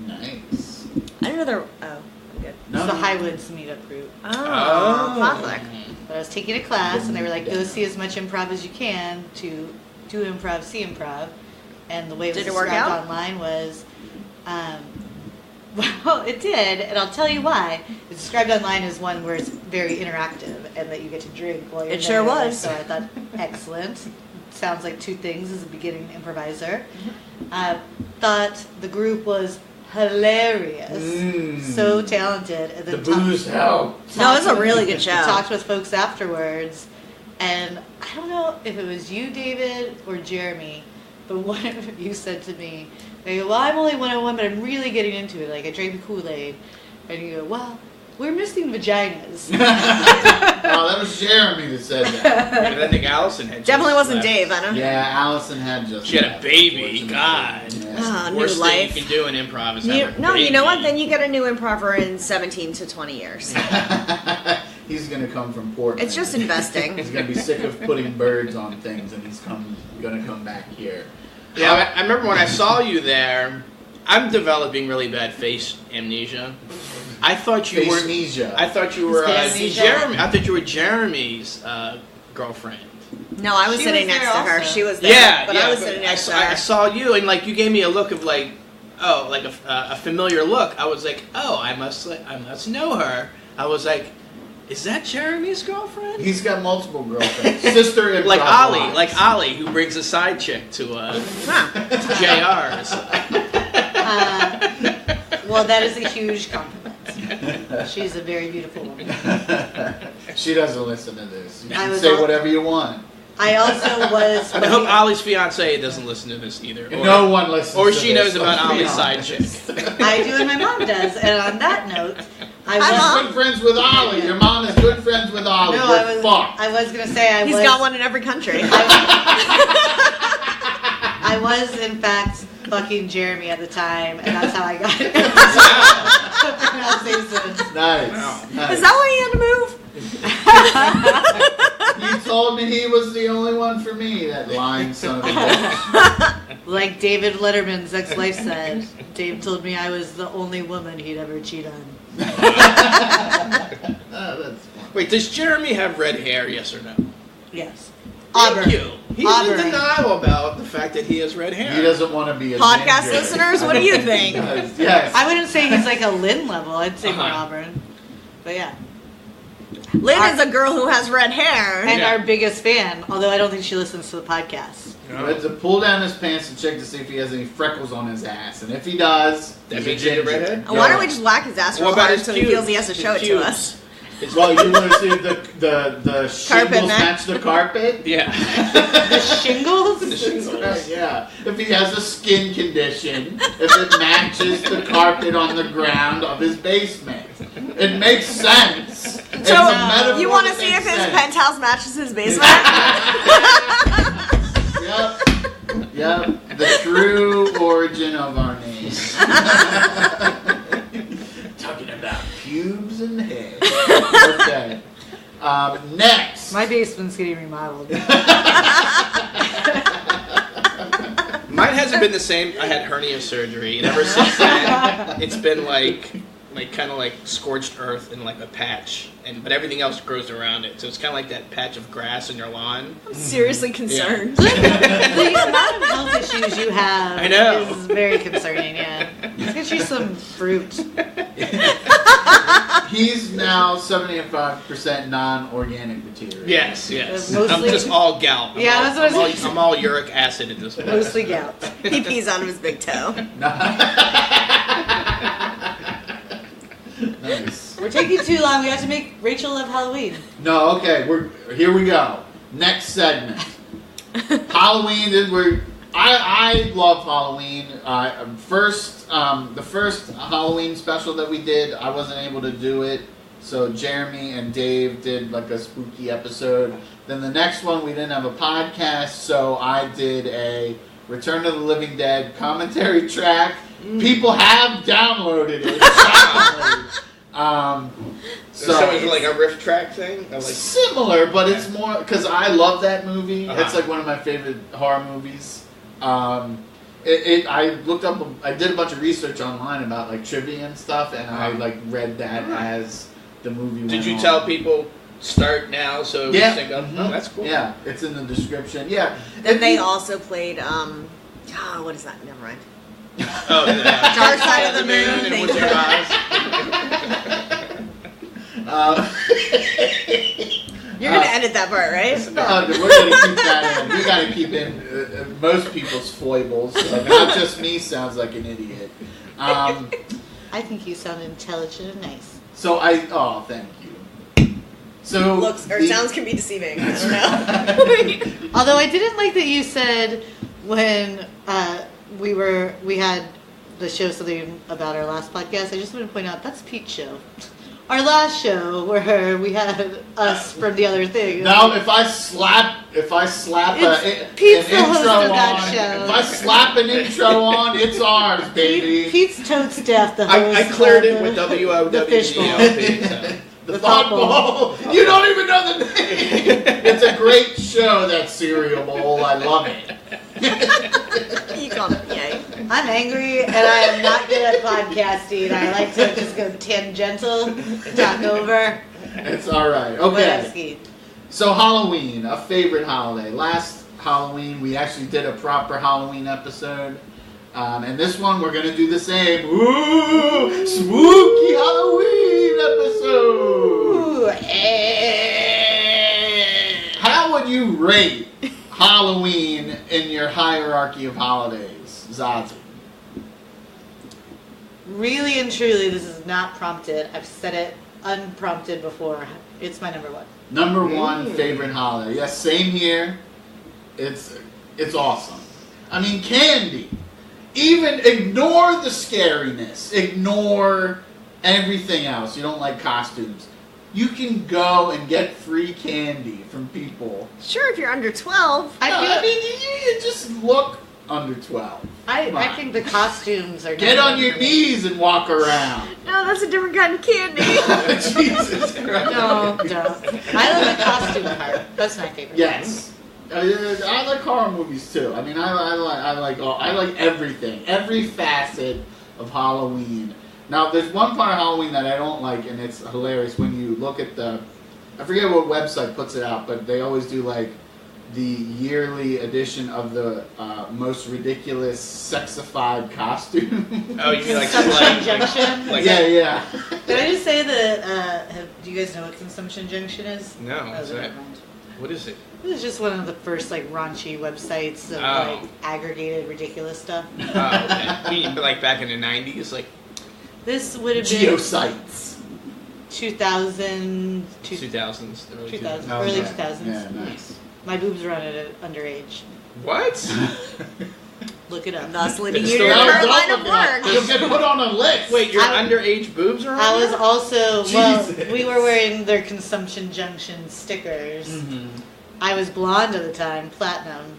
Nice. I didn't know there. Oh, I'm good. It's the Highwoods meetup group. Oh, classic. But I was taking a class, and they were like, go see as much improv as you can to do improv, see improv. And the way it was Did it work described out? online was, well, it did, and I'll tell you why. It's described online as one where it's very interactive and that you get to drink while you're It sure there. was. So I thought, excellent. Sounds like 2 things as a beginning improviser. Thought the group was hilarious. So talented. And The then booze helped. No, it was a really good show. Talked with folks afterwards, and I don't know if it was you, David, or Jeremy, But one you said to me, I go, well, I'm only 101, but I'm really getting into it. Like, I drank the Kool-Aid. And you go, well, we're missing vaginas. Oh, that was Jeremy that said that. I think Allison had Definitely just wasn't left. Dave, I know. Yeah, Allison had just. She had a left, baby. unfortunately. God. Yeah. New Worst thing life. you can do in improv is have a No, you know what? baby. Then you get a new improver in 17 to 20 years. He's gonna come from Portland. It's just investing. He's gonna be sick of putting birds on things, and he's gonna come back here. Yeah, I remember when I saw you there. I'm developing really bad face amnesia. I thought you were. Face-nesia. I thought you were Face-nesia. Jeremy. I thought you were Jeremy's girlfriend. No, I was She sitting was next there to her. also. She was there. Yeah, but yeah. I was sitting next to I her. saw you, and like you gave me a look of like, oh, like a familiar look. I was like, oh, I must know her. I was like, is that Jeremy's girlfriend? He's got multiple girlfriends. Sister in Like Prop Ollie, Lives. like Ollie, who brings a side chick to JR's. Well, that is a huge compliment. She's a very beautiful woman. She doesn't listen to this. You I can was say all- whatever you want. I also was. I hope Ollie's fiance doesn't listen to this either. Or, No one listens. or to she this, knows about let's be Ollie's side honest. chick. I do, and my mom does. And on that note, I She's was. good friends with Ollie. Your mom is good friends with Ollie. No, You're fucked. I was gonna say He's got one in every country. I was in fact fucking Jeremy at the time, and that's how I got it. Nice. Wow. Nice. Is that why he had to move? You told me he was the only one for me, that lying son of a bitch. Like David Letterman's ex-wife said, Dave told me I was the only woman he'd ever cheat on. Oh, that's fun. Wait, does Jeremy have red hair? Yes or no? Yes. Thank Auburn. you. He's Auburn. in denial about the fact that he has red hair. He doesn't want to be a Podcast ginger. listeners, what do you think? Yes. I wouldn't say he's like a Lynn level. I'd say more Uh-huh. Auburn. But yeah. Lynn is a girl who has red hair. And Yeah. our biggest fan, although I don't think she listens to the podcast. I had to pull down his pants and check to see if he has any freckles on his ass. And if he does, That he's means a he's a ginger. redhead? Why don't we just whack his ass real What about hard his so he pubes? feels he has to show it to us? Well, you want to see if the shingles man. match the carpet? Yeah. The shingles? The shingles. Right, yeah. If he has a skin condition, if it matches the carpet on the ground of his basement. It makes sense. It's So, a metaphor you want to that see if makes his sense. penthouse matches his basement? Yep. The true origin of our name. Talking about pubes and hair. Okay. Next. My basement's getting remodeled. Mine hasn't been the same. I had hernia surgery, and ever since then, it's been like kind of like scorched earth and like a patch, but everything else grows around it. So it's kind of like that patch of grass in your lawn. I'm seriously concerned. The amount of health issues you have I know. is very concerning, yeah. Let's get you some fruit. He's now 75% non-organic material. Yes. Mostly- I'm just all gout. Yeah, that's what I was I'm all uric acid at this point. Mostly gout. He pees out of his big toe. Nice. We're taking too long. We have to make Rachel love Halloween. No, okay. Here we go. Next segment. Halloween. I love Halloween. The first Halloween special that we did, I wasn't able to do it. So Jeremy and Dave did like a spooky episode. Then the next one we didn't have a podcast, so I did a Return of the Living Dead commentary track. People have downloaded it. So it's like a riff track thing? Or like, similar, but it's more because I love that movie. Uh-huh. It's like one of my favorite horror movies. I looked up, I did a bunch of research online about like trivia and stuff, and I like read that as the movie. did went you on. tell people start now so Yeah. we think of, oh, that's cool. Yeah, it's in the description. Yeah. Then they also played, what is that? Never mind. Oh, yeah. Dark Side of the Moon, and thank Wizard you. of Oz. You're going to edit that part, right? No, we're gonna keep that in. We gotta keep in most people's foibles. So not just me sounds like an idiot. I think you sound intelligent and nice. So thank you. So Looks or the- sounds can be deceiving. I don't know. Although I didn't like that you said when we had the show Something About Our Last podcast, I just want to point out that's Pete's show. Our last show where we had us from the other thing. Now, if I slap an intro on, if I slap an intro on, it's ours, baby. Pete's totes deaf. The host. I cleared it with WOWDLP. The thought bowl. You don't even know the name. It's a great show, that cereal bowl. I love it. You called it yay. I'm angry and I am not good at podcasting. I like to just go tangential, talk over. It's all right. Okay. So Halloween, a favorite holiday. Last Halloween, we actually did a proper Halloween episode. And this one, we're going to do the same. Ooh, spooky Halloween episode. How would you rate Halloween in your hierarchy of holidays, Zazu? Really and truly, this is not prompted. I've said it unprompted before. It's my number one. Number one favorite holiday. Yes, same here. It's awesome. I mean, candy. Even ignore the scariness. Ignore everything else. You don't like costumes. You can go and get free candy from people. Sure, if you're under 12. I mean, you just look under 12. I think the costumes are... Get on your knees and walk around. No, that's a different kind of candy. Jesus Christ. No, don't. I love the costume part. That's my favorite. Yes. I like horror movies too. I mean, I like everything, every facet of Halloween. Now, there's one part of Halloween that I don't like, and it's hilarious when you look at I forget what website puts it out, but they always do like the yearly edition of the most ridiculous sexified costume. Oh, you mean like Consumption Junction? Yeah. Did I just say that? Do you guys know what Consumption Junction is? No. Oh, Is that, what is it? It was just one of the first like raunchy websites of like aggregated ridiculous stuff. Oh, okay. You mean like back in the 90s, like This would have been Geosites. 2000, 2000s, early 2000, 2000s. early Okay. 2000s. Yeah, nice. My boobs run at an underage. What? Look it up. Thus leading It's you to still- her Don't line look of it up. work. You'll get put on a list. Wait, your I- underage boobs are on I was there? also, Jesus. we were wearing their Consumption Junction stickers. Mm-hmm. I was blonde at the time, platinum.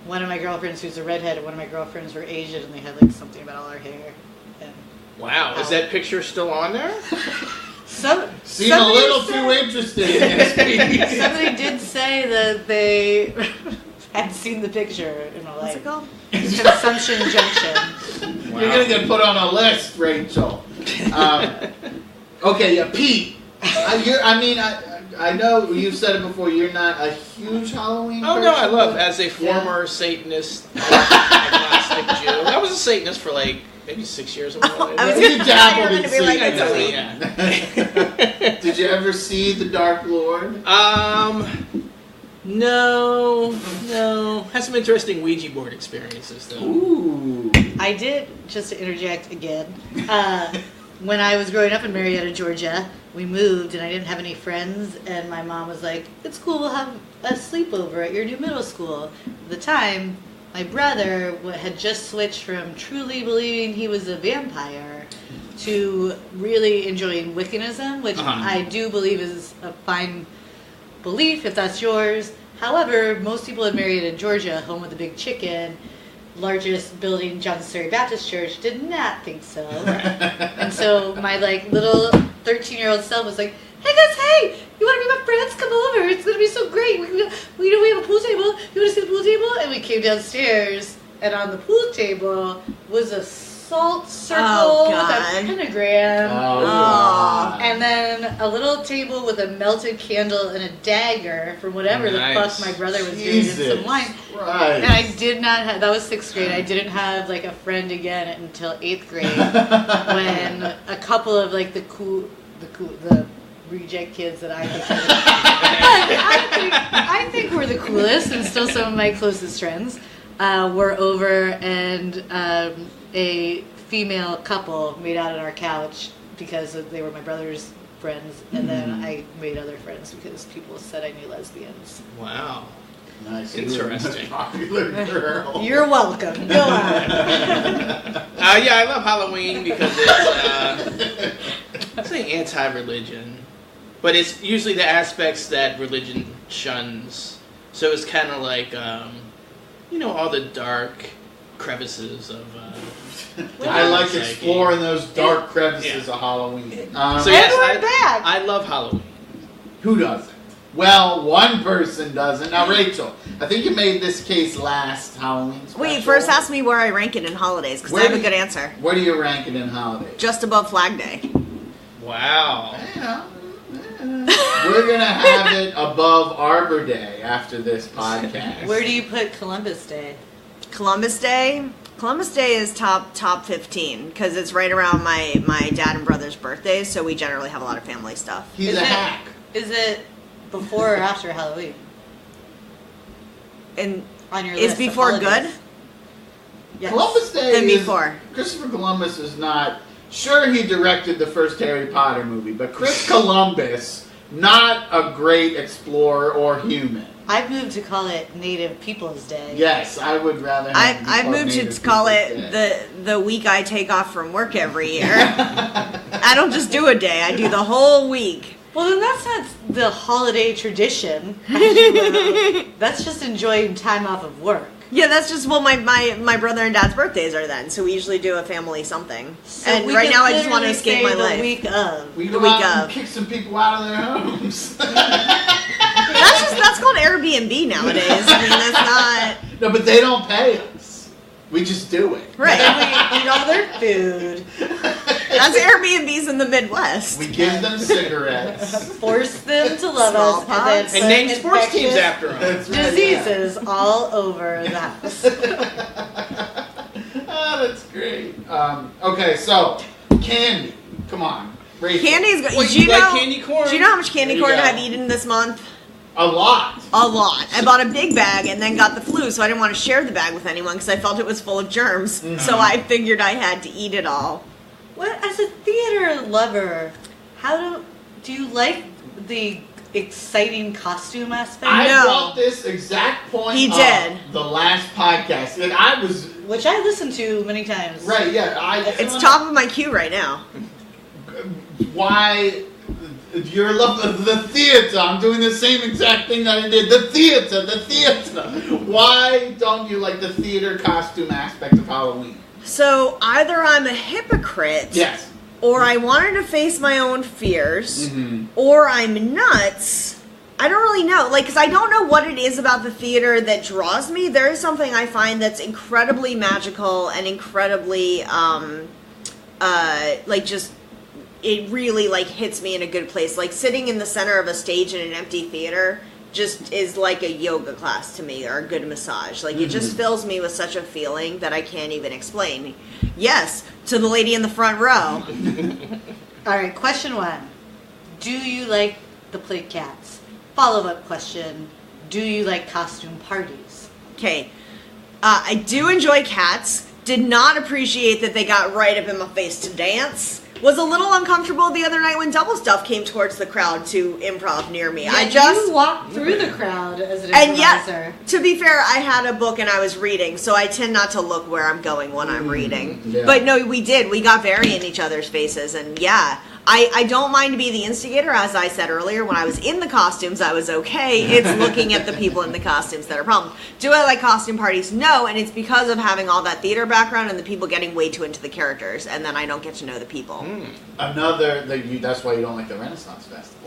One of my girlfriends who's a redhead and one of my girlfriends were Asian and they had like something about all our hair. And Wow, is that picture still on there? Seem a little too interested. Somebody did say that they had seen the picture in my What's life. it called? Consumption Junction. Wow. You're gonna get put on a list, Rachel. Okay, yeah, Pete. I know you've said it before. You're not a huge Halloween. Oh no, I person, love but- as a former Satanist, agnostic Jew. I was a Satanist for like maybe 6 years of my life. I was You gonna dabbled in be like, I it's a definitely, week. yeah. Did you ever see The Dark Lord? No. Had some interesting Ouija board experiences though. Ooh. I did, just to interject again, when I was growing up in Marietta, Georgia, we moved and I didn't have any friends and my mom was like, it's cool, we'll have a sleepover at your new middle school. At the time, my brother had just switched from truly believing he was a vampire to really enjoying Wiccanism, which I do believe is a fine belief if that's yours. However, most people in Marietta, Georgia, home of the Big Chicken, largest building, Johnson Surrey Baptist Church, did not think so. And so my like little 13-year-old self was like, hey guys, hey, you want to be my friends? Come over. It's going to be so great. We have a pool table. You want to see the pool table? And we came downstairs, and on the pool table was a salt circle with a pentagram. And then a little table with a melted candle and a dagger from whatever the fuck my brother was doing in some wine. Right. And I did not have, that was 6th grade, I didn't have like a friend again until 8th grade when a couple of like the reject kids that I think were the coolest and still some of my closest friends were over, and a female couple made out on our couch because they were my brother's friends, and then I made other friends because people said I knew lesbians. Wow. Nice. Interesting. Popular girl. You're welcome. Go on. Yeah, I love Halloween because it's an anti-religion, but it's usually the aspects that religion shuns. So it's kind of like, all the dark crevices of. I like exploring those dark crevices of Halloween. So yes, I love Halloween. Who doesn't? Well, one person doesn't. Now, Rachel, I think you made this case last Halloween special. Wait, first ask me where I rank it in holidays, because I have a good answer. Where do you rank it in holidays? Just above Flag Day. Wow. Yeah. We're going to have it above Arbor Day after this podcast. Where do you put Columbus Day? Columbus Day? Columbus Day is top 15, because it's right around my dad and brother's birthdays, so we generally have a lot of family stuff. He's a hack. Is it before or after Halloween? And on your is list before of good? Yes. Columbus Day Then is... before. Christopher Columbus is not... Sure, he directed the first Harry Potter movie, but Chris Columbus, not a great explorer or human. I've moved to call it Native Peoples Day. Yes, I would rather have I've moved to call it the week I take off from work every year. I don't just do a day, I do the whole week. Well, then that's not the holiday tradition. That's just enjoying time off of work. Yeah, that's just, well, my brother and dad's birthdays are then, so we usually do a family something. So and we right could now I just want to literally escape my say life. The week of. We The go week out and of. kick some people out of their homes. That's called Airbnb nowadays. I mean, that's not... No, but they don't pay us. We just do it. Right. And we eat all their food. That's Airbnbs in the Midwest. We give them cigarettes. Force them to love us. Smallpox. And And then name sports teams infectious after them. That's right, diseases all over the house. Oh, that's great. Okay, so candy. Come on, Rachel. Candy's good. Wait, Do you you like know, candy corn? Do you know how much candy There you corn go. I've eaten this month? A lot. A lot. I bought a big bag and then got the flu, so I didn't want to share the bag with anyone because I felt it was full of germs. Mm-hmm. So I figured I had to eat it all. What, as a theater lover, how do you like the exciting costume aspect? I No. brought this exact point He up did. the last podcast. And I was Which I listened to many times. right. Yeah, It's top of my queue right now. Why? Your love of the theater. I'm doing the same exact thing that I did. The theater. Why don't you like the theater costume aspect of Halloween? So either I'm a hypocrite, Yes. or I wanted to face my own fears, Mm-hmm. or I'm nuts. I don't really know. Like, because I don't know what it is about the theater that draws me. There is something I find that's incredibly magical and incredibly, just... It really, hits me in a good place. Like, sitting in the center of a stage in an empty theater just is like a yoga class to me, or a good massage. Like, it just fills me with such a feeling that I can't even explain. Yes, to the lady in the front row. All right, question 1. Do you like the play cats? Follow-up question. Do you like costume parties? Okay. I do enjoy cats. Did not appreciate that they got right up in my face to dance. Was a little uncomfortable the other night when Double Stuff came towards the crowd to improv near me. You walked through the crowd as an And improviser. yet, to be fair, I had a book and I was reading, so I tend not to look where I'm going when I'm reading. Yeah. But no, we did. We got very in each other's faces, and yeah. I don't mind to be the instigator, as I said earlier. When I was in the costumes, I was okay. It's looking at the people in the costumes that are a problem. Do I like costume parties? No, and it's because of having all that theater background and the people getting way too into the characters, and then I don't get to know the people. That's why you don't like the Renaissance Festival.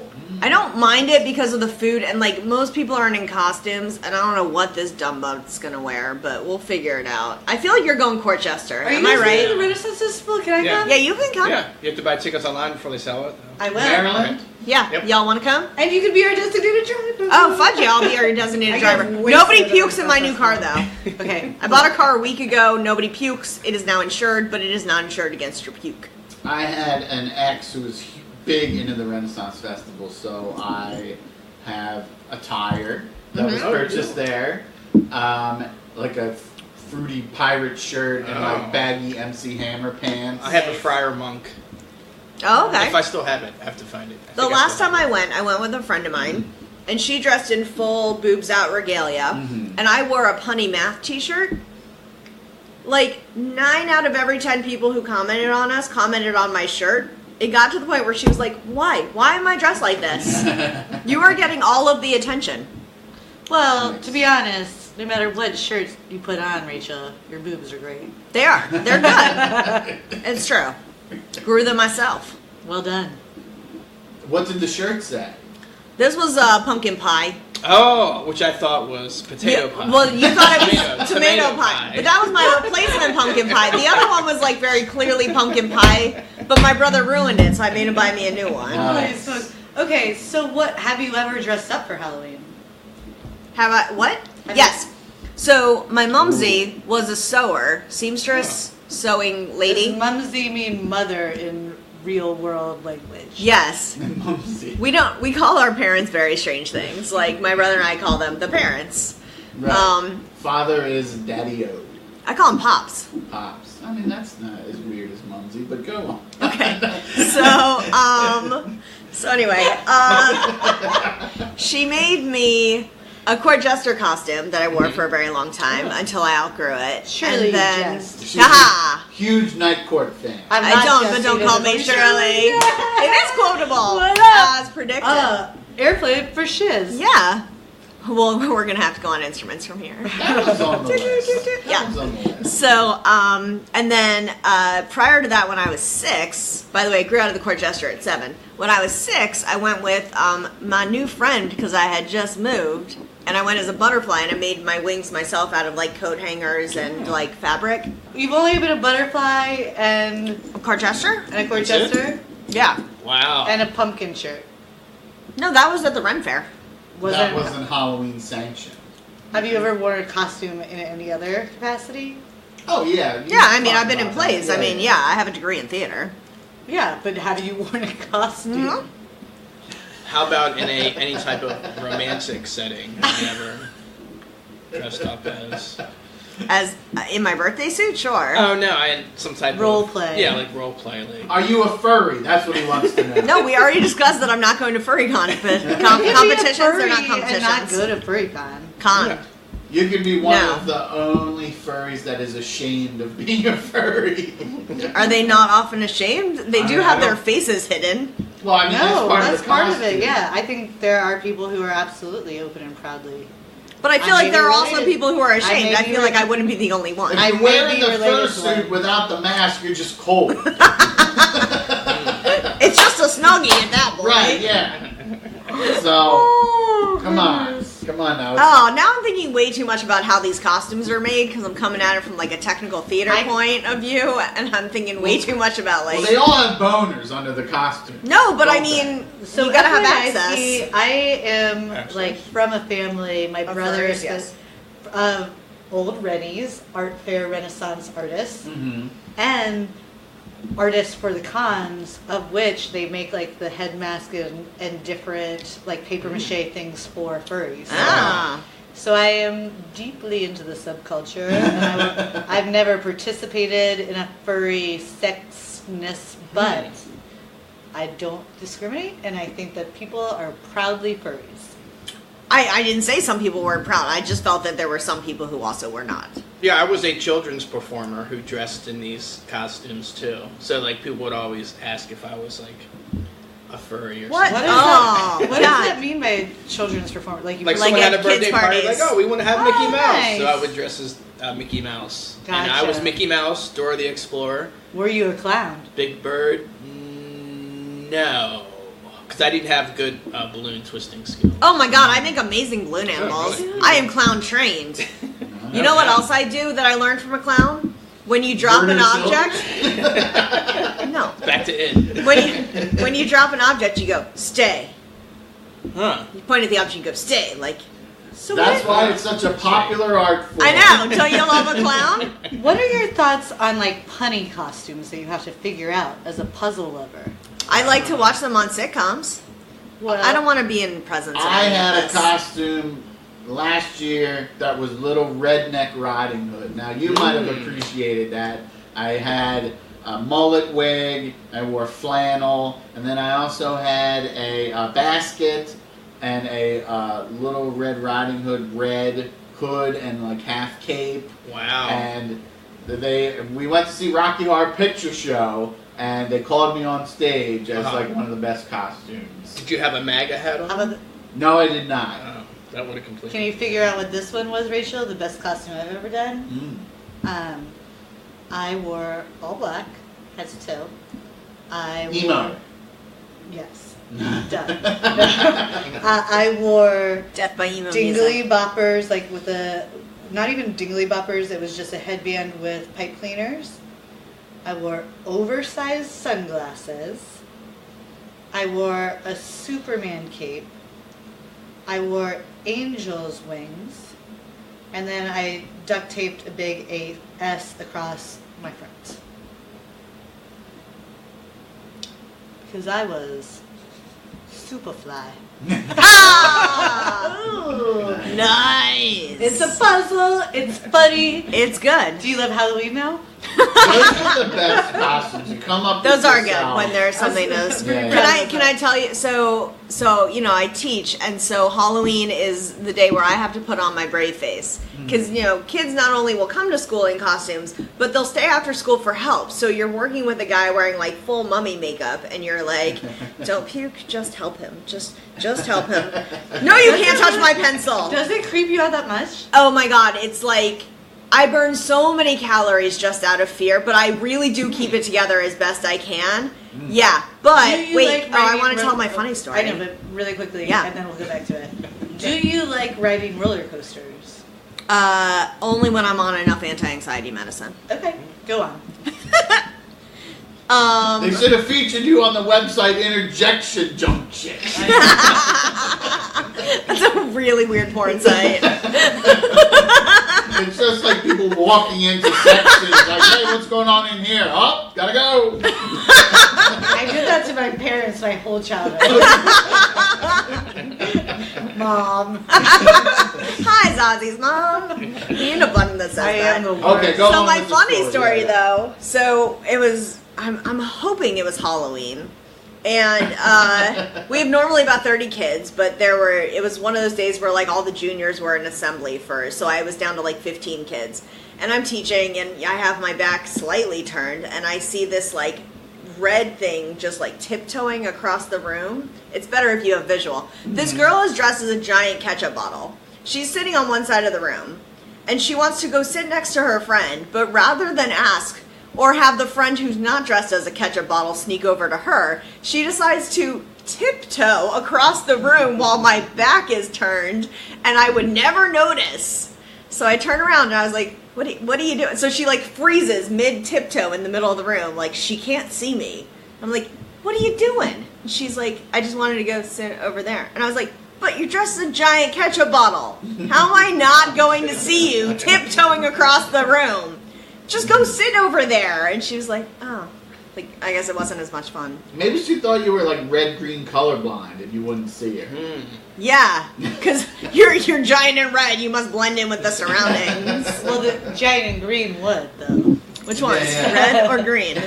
I don't mind it because of the food, and most people aren't in costumes, and I don't know what this dumbbug's gonna wear, but we'll figure it out. I feel like you're going Courtchester. Am I right? The Renaissance Festival? Can I Yeah. come? Yeah, you can come. Yeah, you have to buy tickets online before they sell it. I will. Maryland? Yeah, Yep. y'all want to come? And you could be our designated driver. Oh, fudge yeah, I'll be your designated I got driver. wasted Nobody at pukes the in my new car, festival. though. Okay. I bought a car a week ago. Nobody pukes. It is now insured, but it is not insured against your puke. I had an ex who was big into the Renaissance Festival, so I have a tire that was Mhm. purchased there, like a fruity pirate shirt and like baggy MC Hammer pants. I have a Friar Monk. Oh, okay. If I still have it, I have to find it. The last time I went with a friend of mine, and she dressed in full boobs out regalia, and I wore a punny math t-shirt. Like 9 out of every 10 people who commented on us commented on my shirt. It got to the point where she was like, why am I dressed like this? You are getting all of the attention. Well, to be honest, no matter what shirt you put on, Rachel, your boobs are great. They are. They're good. It's true. Grew them myself. Well done. What did the shirt say? This was pumpkin pie. Oh, which I thought was potato pie. Well, you thought it was tomato pie. pie. But that was my replacement pumpkin pie. The other one was like very clearly pumpkin pie, but my brother ruined it, so I made him buy me a new one. Okay, so what, have you ever dressed up for Halloween? Have I, what? Yes. So my mumsy was a sewer, seamstress, sewing lady. Does mumsy mean mother in real world language? Yes. Mumsy. We call our parents very strange things. Like my brother and I call them the parents. Right. Father is daddy-o. I call them pops. Pops. I mean, that's not as weird as mumsy, but go on. Okay. So anyway, she made me a court jester costume that I wore for a very long time until I outgrew it. Surely and then, you jest. She's a huge night court fan. I don't, but don't call me Shirley. It is quotable, What up? as predicted. Airplane for shiz. Yeah. Well, we're gonna have to go on instruments from here. That was on the list. Yeah. That was on the list. So, and then prior to that, when I was 6, by the way, I grew out of the court jester at 7. When I was 6, I went with my new friend because I had just moved, and I went as a butterfly, and I made my wings myself out of like coat hangers and like fabric. You've only been a butterfly and A court jester? a court jester Yeah. Wow. and a pumpkin shirt. No, that was at the Ren Fair. That wasn't Halloween sanctioned. Have you ever worn a costume in any other capacity? Oh, yeah. Yeah, I mean, I've been in plays. I mean, yeah, I have a degree in theater. Yeah, but have you worn a costume? Mhm. How about in any type of romantic setting? Have you ever dressed up as? As in my birthday suit, sure. Oh no, I had some type Role of play. Yeah, like role play. Like, Are you a furry? That's what he wants to know. No, we already discussed that I'm not going to furry competitions. You can be a Competitions. They're furry not competitions. and not go to FurryCon. Con. Yeah. You could be one No. of the only furries that is ashamed of being a furry. Are they not often ashamed? They do I have their don't- faces hidden. Well, I mean, No, that's part of the costume. Yeah, I think there are people who are absolutely open and proudly. But I feel I like may there are be also related. people who are I ashamed. may I be feel like I related. wouldn't be the only one. If I you're may wearing be the related to fursuit one. without the mask, you're just cold. It's just a snuggie at that point. Right, yeah. So, Oh, come on. goodness. Come on now. Oh, now I'm thinking way too much about how these costumes are made because I'm coming at it from like a technical theater point of view, and I'm thinking way too much about like. Well, they all have boners under the costume. No, but I Don't mean, So you gotta have FYI, access. see, I am Access. like from a family. My Of brother furries, is yes. old Rennies, art fair Renaissance artists, Mm-hmm. and artists for the cons, of which they make like the head mask and different like paper mache things for furries. Ah. So I am deeply into the subculture, and I've never participated in a furry sexness, but I don't discriminate, and I think that people are proudly furries. I didn't say some people weren't proud. I just felt that there were some people who also were not. yeah, I was a children's performer who dressed in these costumes too. So like people would always ask if I was like a furry or What? something. Oh, What God. does that mean by children's performance? Like you Like Like someone had at a birthday kids' party, parties. like, oh, we want to have Oh, Mickey Mouse. nice. So I would dress as Mickey Mouse. And I Gotcha. was Mickey Mouse, Dora the Explorer, were you a clown? Big Bird. No. Because I didn't have good balloon twisting skills. Oh my god, I make amazing balloon animals. really? I am clown trained. You know what else I do that I learned from a clown? When you drop an Murder object. No. Back to it. When you drop an object, you go, stay. Huh. You point at the object, you go, stay. Like, so That's what? why it's such a popular art form. I know. Don't you love a clown? What are your thoughts on like punny costumes that you have to figure out as a puzzle lover? I like to watch them on sitcoms. Well, I don't want to be in presence of I any of had a this. costume last year that was Little Redneck Riding Hood. Now, you might have appreciated that. I had a mullet wig, I wore flannel, and then I also had a basket and a little Red Riding Hood red hood and like half cape. Wow. And we went to see Rocky Horror Picture Show, and they called me on stage as like one of the best costumes. Did you have a MAGA hat on? No, I did not. Oh, that would have completely. Can you figure out what this one was, Rachel? The best costume I've ever done? I wore all black, head to toe. Emo. Yes. Done. I wore Death by Emo dingly music. boppers, like with not even dingly boppers, it was just a headband with pipe cleaners. I wore oversized sunglasses. I wore a Superman cape. I wore angel's wings. And then I duct taped a big S across my front. Because I was Superfly. Ooh, nice. It's a puzzle. It's funny. It's good. Do you love Halloween now? Those are the best costumes. You come up. Those with are yourself. good when there's something else. Yeah. Can I tell you? So I teach, and so Halloween is the day where I have to put on my brave face because kids not only will come to school in costumes, but they'll stay after school for help. So you're working with a guy wearing like full mummy makeup, and you're like, "Don't puke, just help him, just help him." No, you can't touch my pencil. Does it creep you out that much? Oh my god, it's like. I burn so many calories just out of fear, but I really do keep it together as best I can. Yeah, but wait, I want to tell my funny story. I know, but really quickly, and then we'll go back to it. Do you like riding roller coasters? Only when I'm on enough anti-anxiety medicine. Okay, go on. They should have featured you on the website Interjection Junction. That's a really weird porn site. It's just like people walking into sections like, hey, what's going on in here? Oh, gotta go. I did that to my parents my whole childhood. Mom. Hi, Zazzy's mom. You need a button that says I that. am the worst. Okay, go So on my with the funny story yeah. though, so it was, I'm hoping it was Halloween. And we have normally about 30 kids, but it was one of those days where like all the juniors were in assembly first, so I was down to like 15 kids. And I'm teaching, and I have my back slightly turned, and I see this like red thing just like tiptoeing across the room. It's better if you have visual. This girl is dressed as a giant ketchup bottle. She's sitting on one side of the room, and she wants to go sit next to her friend, but rather than ask or have the friend who's not dressed as a ketchup bottle sneak over to her, she decides to tiptoe across the room while my back is turned, and I would never notice. So I turn around and I was like, what are you doing? So she like freezes mid-tiptoe in the middle of the room, like she can't see me. I'm like, what are you doing? And she's like, I just wanted to go sit over there. And I was like, but you're dressed as a giant ketchup bottle. How am I not going to see you tiptoeing across the room? Just go sit over there. And she was like, oh. Like, I guess it wasn't as much fun. Maybe she thought you were like red-green colorblind and you wouldn't see her. Yeah, because you're giant and red. You must blend in with the surroundings. Well, the giant and green would, though. Which ones? Yeah. Red or green?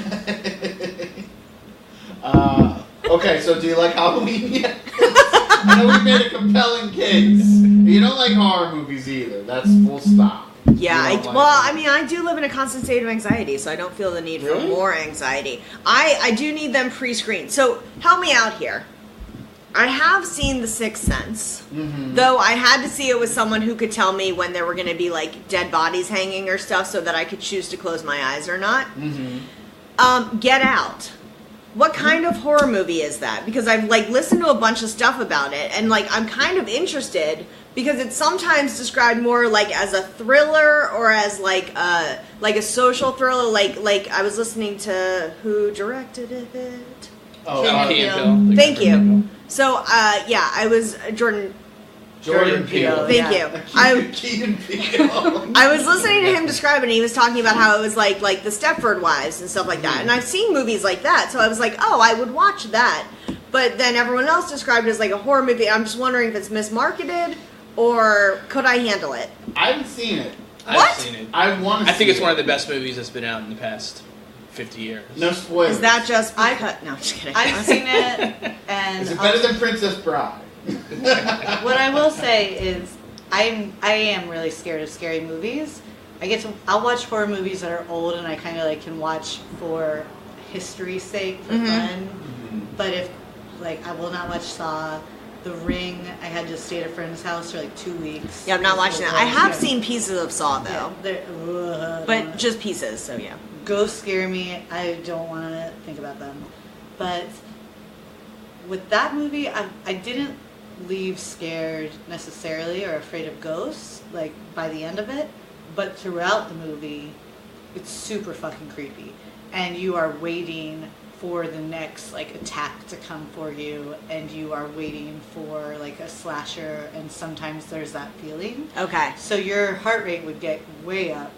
Okay, so do you like Halloween yet? I know we made a compelling case. You don't like horror movies either. That's full stop. Yeah, I do live in a constant state of anxiety, so I don't feel the need for more anxiety. I do need them pre-screened. So help me out here. I have seen The Sixth Sense, though I had to see it with someone who could tell me when there were going to be like dead bodies hanging or stuff, so that I could choose to close my eyes or not. Get Out. What kind of horror movie is that? Because I've like listened to a bunch of stuff about it, and like I'm kind of interested because it's sometimes described more like as a thriller or as like a social thriller. Like I was listening to who directed it. Key and Peele. Thank you. So I was Jordan Peele. Thank you. Key and Peele. I was listening to him describe it, and he was talking about how it was like the Stepford Wives and stuff like that. And I've seen movies like that, so I was like, oh, I would watch that. But then everyone else described it as like a horror movie. I'm just wondering if it's mismarketed, or could I handle it? I haven't seen it. What? I've seen it. I want to. I think it's one of the best movies that's been out in the past 50 years. No spoilers. Is that just because... No, I'm just kidding. I've seen it, and Is it better than Princess Bride? What I will say is, I am really scared of scary movies. I'll watch horror movies that are old, and I kind of like can watch for history's sake, for fun. But if, like, I will not watch Saw. The Ring, I had to stay at a friend's house for like 2 weeks. Yeah, I'm not watching that. I have seen pieces of Saw though, but just pieces. So yeah, ghosts scare me. I don't want to think about them. But with that movie, I didn't leave scared necessarily or afraid of ghosts. Like by the end of it, but throughout the movie, it's super fucking creepy, and you are waiting for the next like attack to come for you, and you are waiting for like a slasher, and sometimes there's that feeling. Okay. So your heart rate would get way up.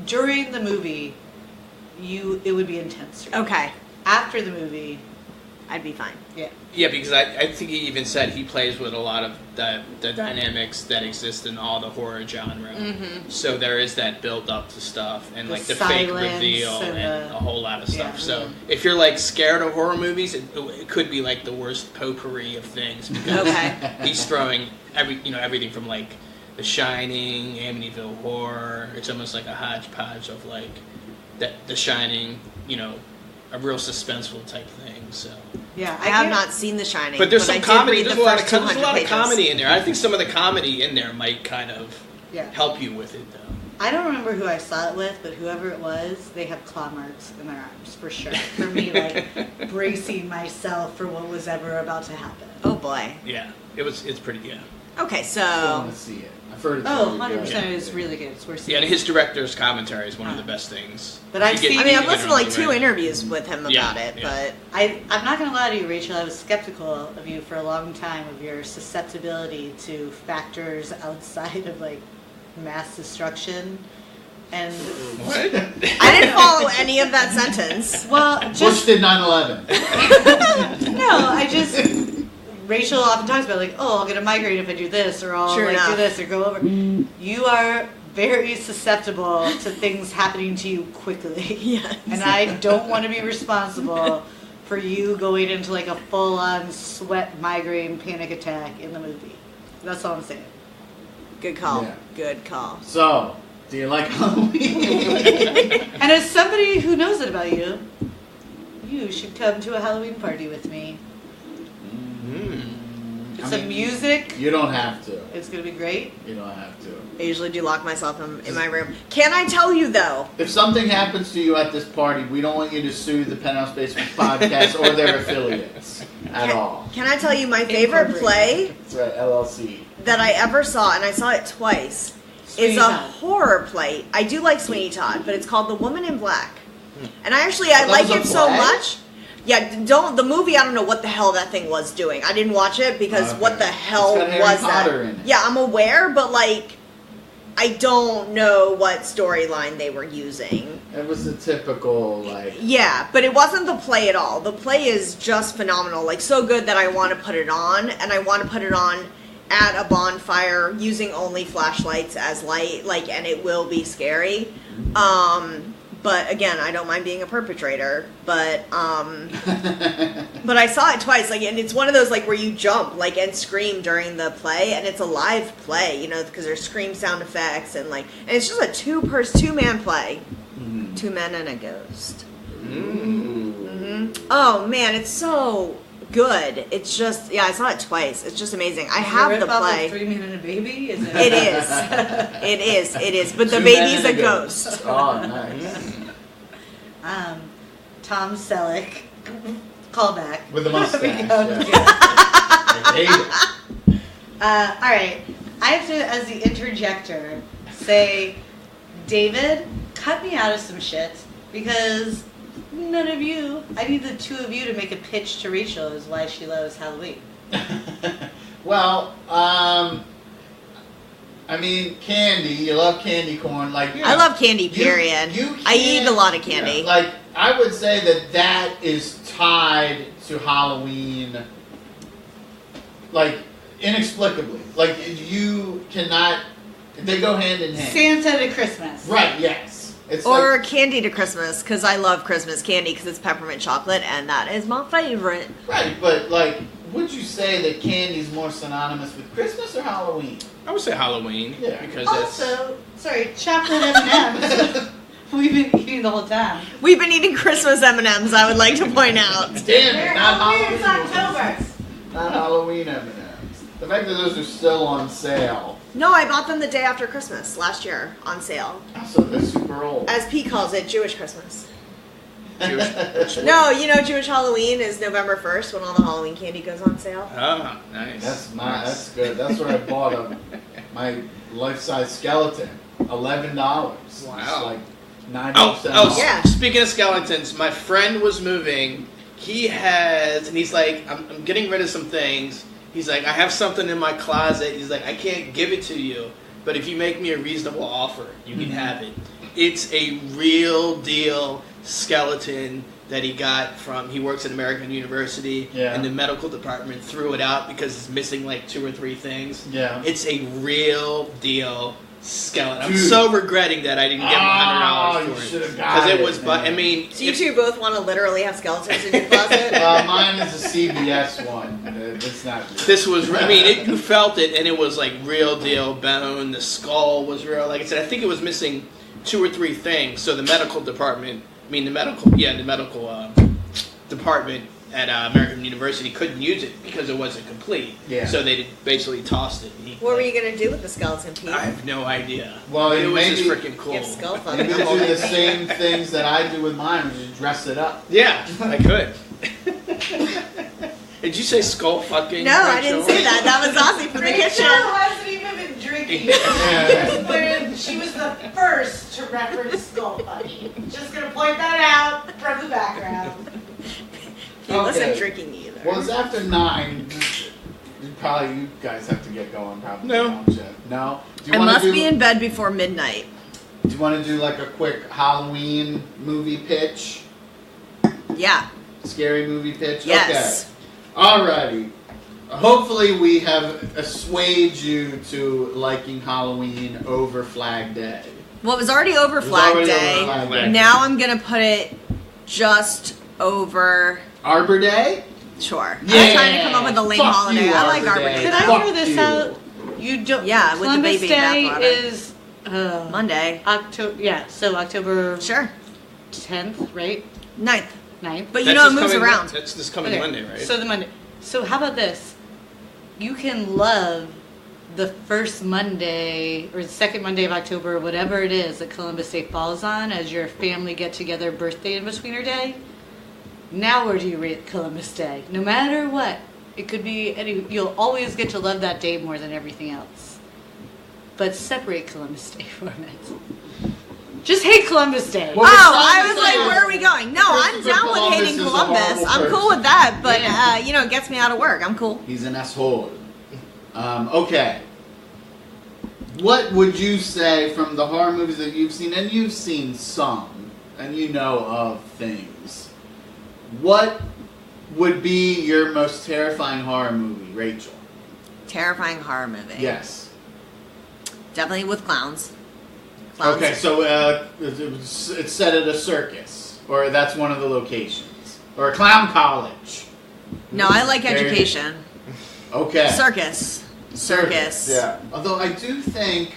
During the movie, it would be intense. Okay. After the movie, I'd be fine. Yeah. Yeah, because I think he even said he plays with a lot of the dynamics that exist in all the horror genre. So there is that build up to stuff, and like the fake reveal and a whole lot of stuff. So if you're like scared of horror movies, it could be like the worst potpourri of things, because he's throwing everything from like The Shining, Amityville Horror. It's almost like a hodgepodge of like The Shining, a real suspenseful type thing. So yeah, I have not seen The Shining, but there's some comedy. There's a lot of comedy in there. I think some of the comedy in there might kind of help you with it, though. I don't remember who I saw it with, but whoever it was, they have claw marks in their arms for sure. For me, like bracing myself for what was ever about to happen. Oh boy. Yeah, it's pretty. Yeah. Okay, so I want to see it. I've heard it's 100%. It's really good. It's worth seeing. Yeah, and his director's commentary is one of the best things. But I've listened to like 2 interviews with him about it, but I'm not going to lie to you, Rachel. I was skeptical of you for a long time, of your susceptibility to factors outside of like mass destruction. And what? I didn't follow any of that sentence. Well, Bush did 9/11. No, Rachel often talks about like, I'll get a migraine if I do this, or I'll do this, or go over. You are very susceptible to things happening to you quickly. Yes. And I don't want to be responsible for you going into like a full-on sweat migraine panic attack in the movie. That's all I'm saying. Good call. Yeah. Good call. So, do you like Halloween? And as somebody who knows it about you, you should come to a Halloween party with me. It's music. You don't have to. It's going to be great. You don't have to. I usually do lock myself in my room. Can I tell you, though? If something happens to you at this party, we don't want you to sue the Penthouse Basement Podcast or their affiliates at all. Can I tell you my favorite play? That's right, LLC. That I ever saw, and I saw it twice, is a horror play. I do like Sweeney Todd, but it's called The Woman in Black. And I like it so much. Yeah, the movie, I don't know what the hell that thing was doing. I didn't watch it because what the hell was Harry Potter in it. Yeah, I'm aware, but like, I don't know what storyline they were using. It was the typical, like... Yeah, but it wasn't the play at all. The play is just phenomenal. Like, so good that I want to put it on, and I want to put it on at a bonfire using only flashlights as light, like, and it will be scary. But again, I don't mind being a perpetrator. But but I saw it twice, like, and it's one of those like where you jump like and scream during the play, and it's a live play, because there's scream sound effects and it's just a 2-man play, 2 men and a ghost. Oh man, it's so good. It's just I saw it twice. It's just amazing. I have the play. 3 Men and a Baby? It is. It is. But the baby's a ghost. Oh, nice. Tom Selleck, callback. With the mustache. Yeah. I hate it. All right. I have to, as the interjector, say, David, cut me out of some shit, because none of you, I need the 2 of you to make a pitch to Rachel as why she loves Halloween. Well, I mean, candy. You love candy corn. I love candy, period. I eat a lot of candy. I would say that is tied to Halloween, inexplicably. You cannot... They go hand in hand. Santa to Christmas. Right, yes. It's candy to Christmas, because I love Christmas candy, because it's peppermint chocolate, and that is my favorite. Right, but, would you say that candy's more synonymous with Christmas or Halloween? I would say Halloween. Yeah. Because that's... Also, sorry, chocolate M&Ms. We've been eating the whole time. We've been eating Christmas M&Ms, I would like to point out. Damn it, not Halloween. It's October. Not Halloween M&Ms. The fact that those are still on sale. No, I bought them the day after Christmas last year on sale. So they're super old. As Pete calls it, Jewish Christmas. Jewish. No, you know Jewish Halloween is November 1st when all the Halloween candy goes on sale. Oh, nice. That's good. That's where I bought my life-size skeleton. $11. Wow. It's like 90% Oh, off. Yeah. Speaking of skeletons, my friend was moving. He's like, I'm getting rid of some things. He's like, I have something in my closet. He's like, I can't give it to you, but if you make me a reasonable offer, you can have it. It's a real deal skeleton that he got he works at American University, and the medical department threw it out because it's missing like 2 or 3 things. Yeah. It's a real deal skeleton. I'm Dude. so regretting that I didn't get $100 you for it. should have got Because it was, man. I mean... So you two both want to literally have skeletons in your closet? Mine is a CVS one. It's not good. This was, I mean, you felt it, and it was like real deal bone. The skull was real. Like I said, I think it was missing 2 or 3 things. So the medical department, the medical department at American University couldn't use it because it wasn't complete. Yeah. So they basically tossed it. What were you going to do with the skeleton, Pete? I have no idea. Well, it was maybe- just freaking cool. Give skull You fucking. could do the same things that I do with mine, which is dress it up. Yeah, I could. Did you say skull fucking? No, I didn't say that. That was Ozzy from the Rachel kitchen. hasn't even been drinking. Yeah. She was the first to reference skull fucking. Just gonna point that out from the background. He wasn't Okay. drinking either. Well, it's after 9. You guys have to get going, probably. No. Don't you? No? Do you I wanna must do, be in bed before midnight. Do you want to do like a quick Halloween movie pitch? Yeah. Scary movie pitch? Yes. Okay. Alrighty. Hopefully we have assuaged you to liking Halloween over Flag Day. Well, it was already over It was Flag already Day. over Flag Day. Now I'm going to put it just over... Arbor Day? Sure. Yeah. I was trying to come up with a lame Fuck holiday. you, I like Arbor Arbor Day. Day. Could I Fuck throw this you. out? You don't. Yeah, with the Columbus baby Day bathwater. is Monday. October. Yeah, so October Sure. 10th, right? 9th. 9th. But you know it moves around. That's this coming Okay, Monday, right? So the Monday. So how about this? You can love the first Monday or the second Monday of October, whatever it is that Columbus Day falls on, as your family get-together birthday in-betweener day. Now where do you rate Columbus Day? No matter what. It could be any. You'll always get to love that day more than everything else. But separate Columbus Day from it. Just hate Columbus Day. Well, I was like, where are we going? No, I'm Christopher down with Columbus hating is a Columbus. horrible I'm cool person. with that, but, it gets me out of work. I'm cool. He's an asshole. Okay. What would you say from the horror movies that you've seen, and you've seen some, and you know of things, what would be your most terrifying horror movie, Rachel? Terrifying horror movie. Yes. Definitely with clowns. Clowns. Okay, so it's set at a circus, or that's one of the locations, or a clown college. No, I like There you go. education. Okay. Circus. Circus. Yeah. Although I do think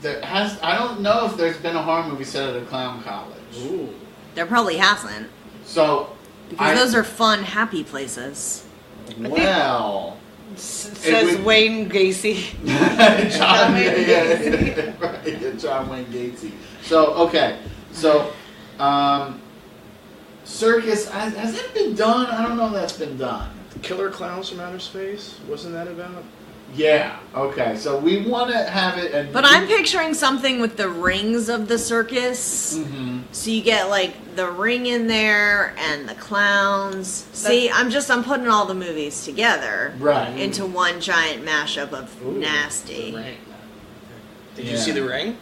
I don't know if there's been a horror movie set at a clown college. Ooh. There probably hasn't. So, Because those are fun, happy places. well, Says would- Wayne Gacy. John Wayne Wayne right, John Wayne Gacy. So, okay. So, circus, has it been done? I don't know if that's been done. Killer Clowns from Outer Space? Wasn't that about? Yeah, okay. So we want to have it. And But I'm picturing something with the rings of the circus. Mhm. So you get like the ring in there and the clowns. See, I'm putting all the movies together Right. into one giant mashup of Ooh, nasty. The Ring. Did Yeah. you see The Ring?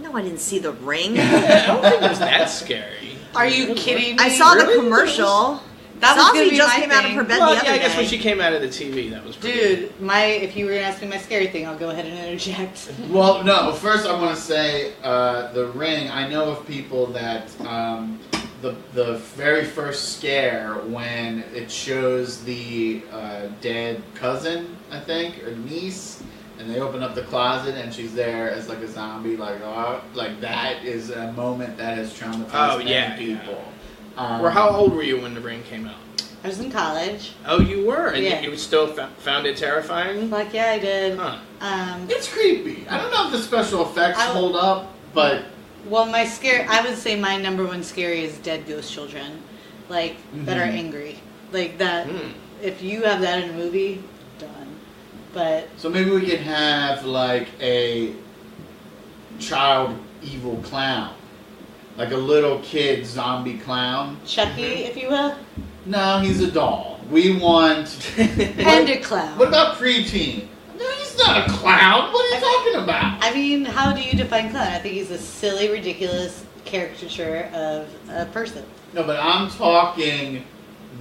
No, I didn't see the ring. I don't think it was that scary. Are you kidding me? I saw the Really? commercial. That was gonna Sausy be just my came out of thing. her bed Well, the other yeah, I guess day. when she came out of the TV, that was pretty good. Dude, if you were gonna ask me my scary thing, I'll go ahead and interject. Well, no. First, I want to say The Ring. I know of people that the very first scare when it shows the dead cousin, I think, or niece, and they open up the closet and she's there as like a zombie, like that is a moment that has traumatized many people. Well, how old were you when The Ring came out? I was in college. Oh, you were? And yeah. you still found it terrifying? Like, yeah, I did. Huh. It's creepy. I don't know if the special effects hold up, but... Well, I would say my number one scary is dead ghost children. Like, that are angry. Like, that, if you have that in a movie, done. But... So maybe we could have, like, a child evil clown. Like a little kid zombie clown. Chucky, if you will? No, he's a doll. We want... And a clown. What about preteen? No, he's not a clown. What are you talking about? I mean, how do you define clown? I think he's a silly, ridiculous caricature of a person. No, but I'm talking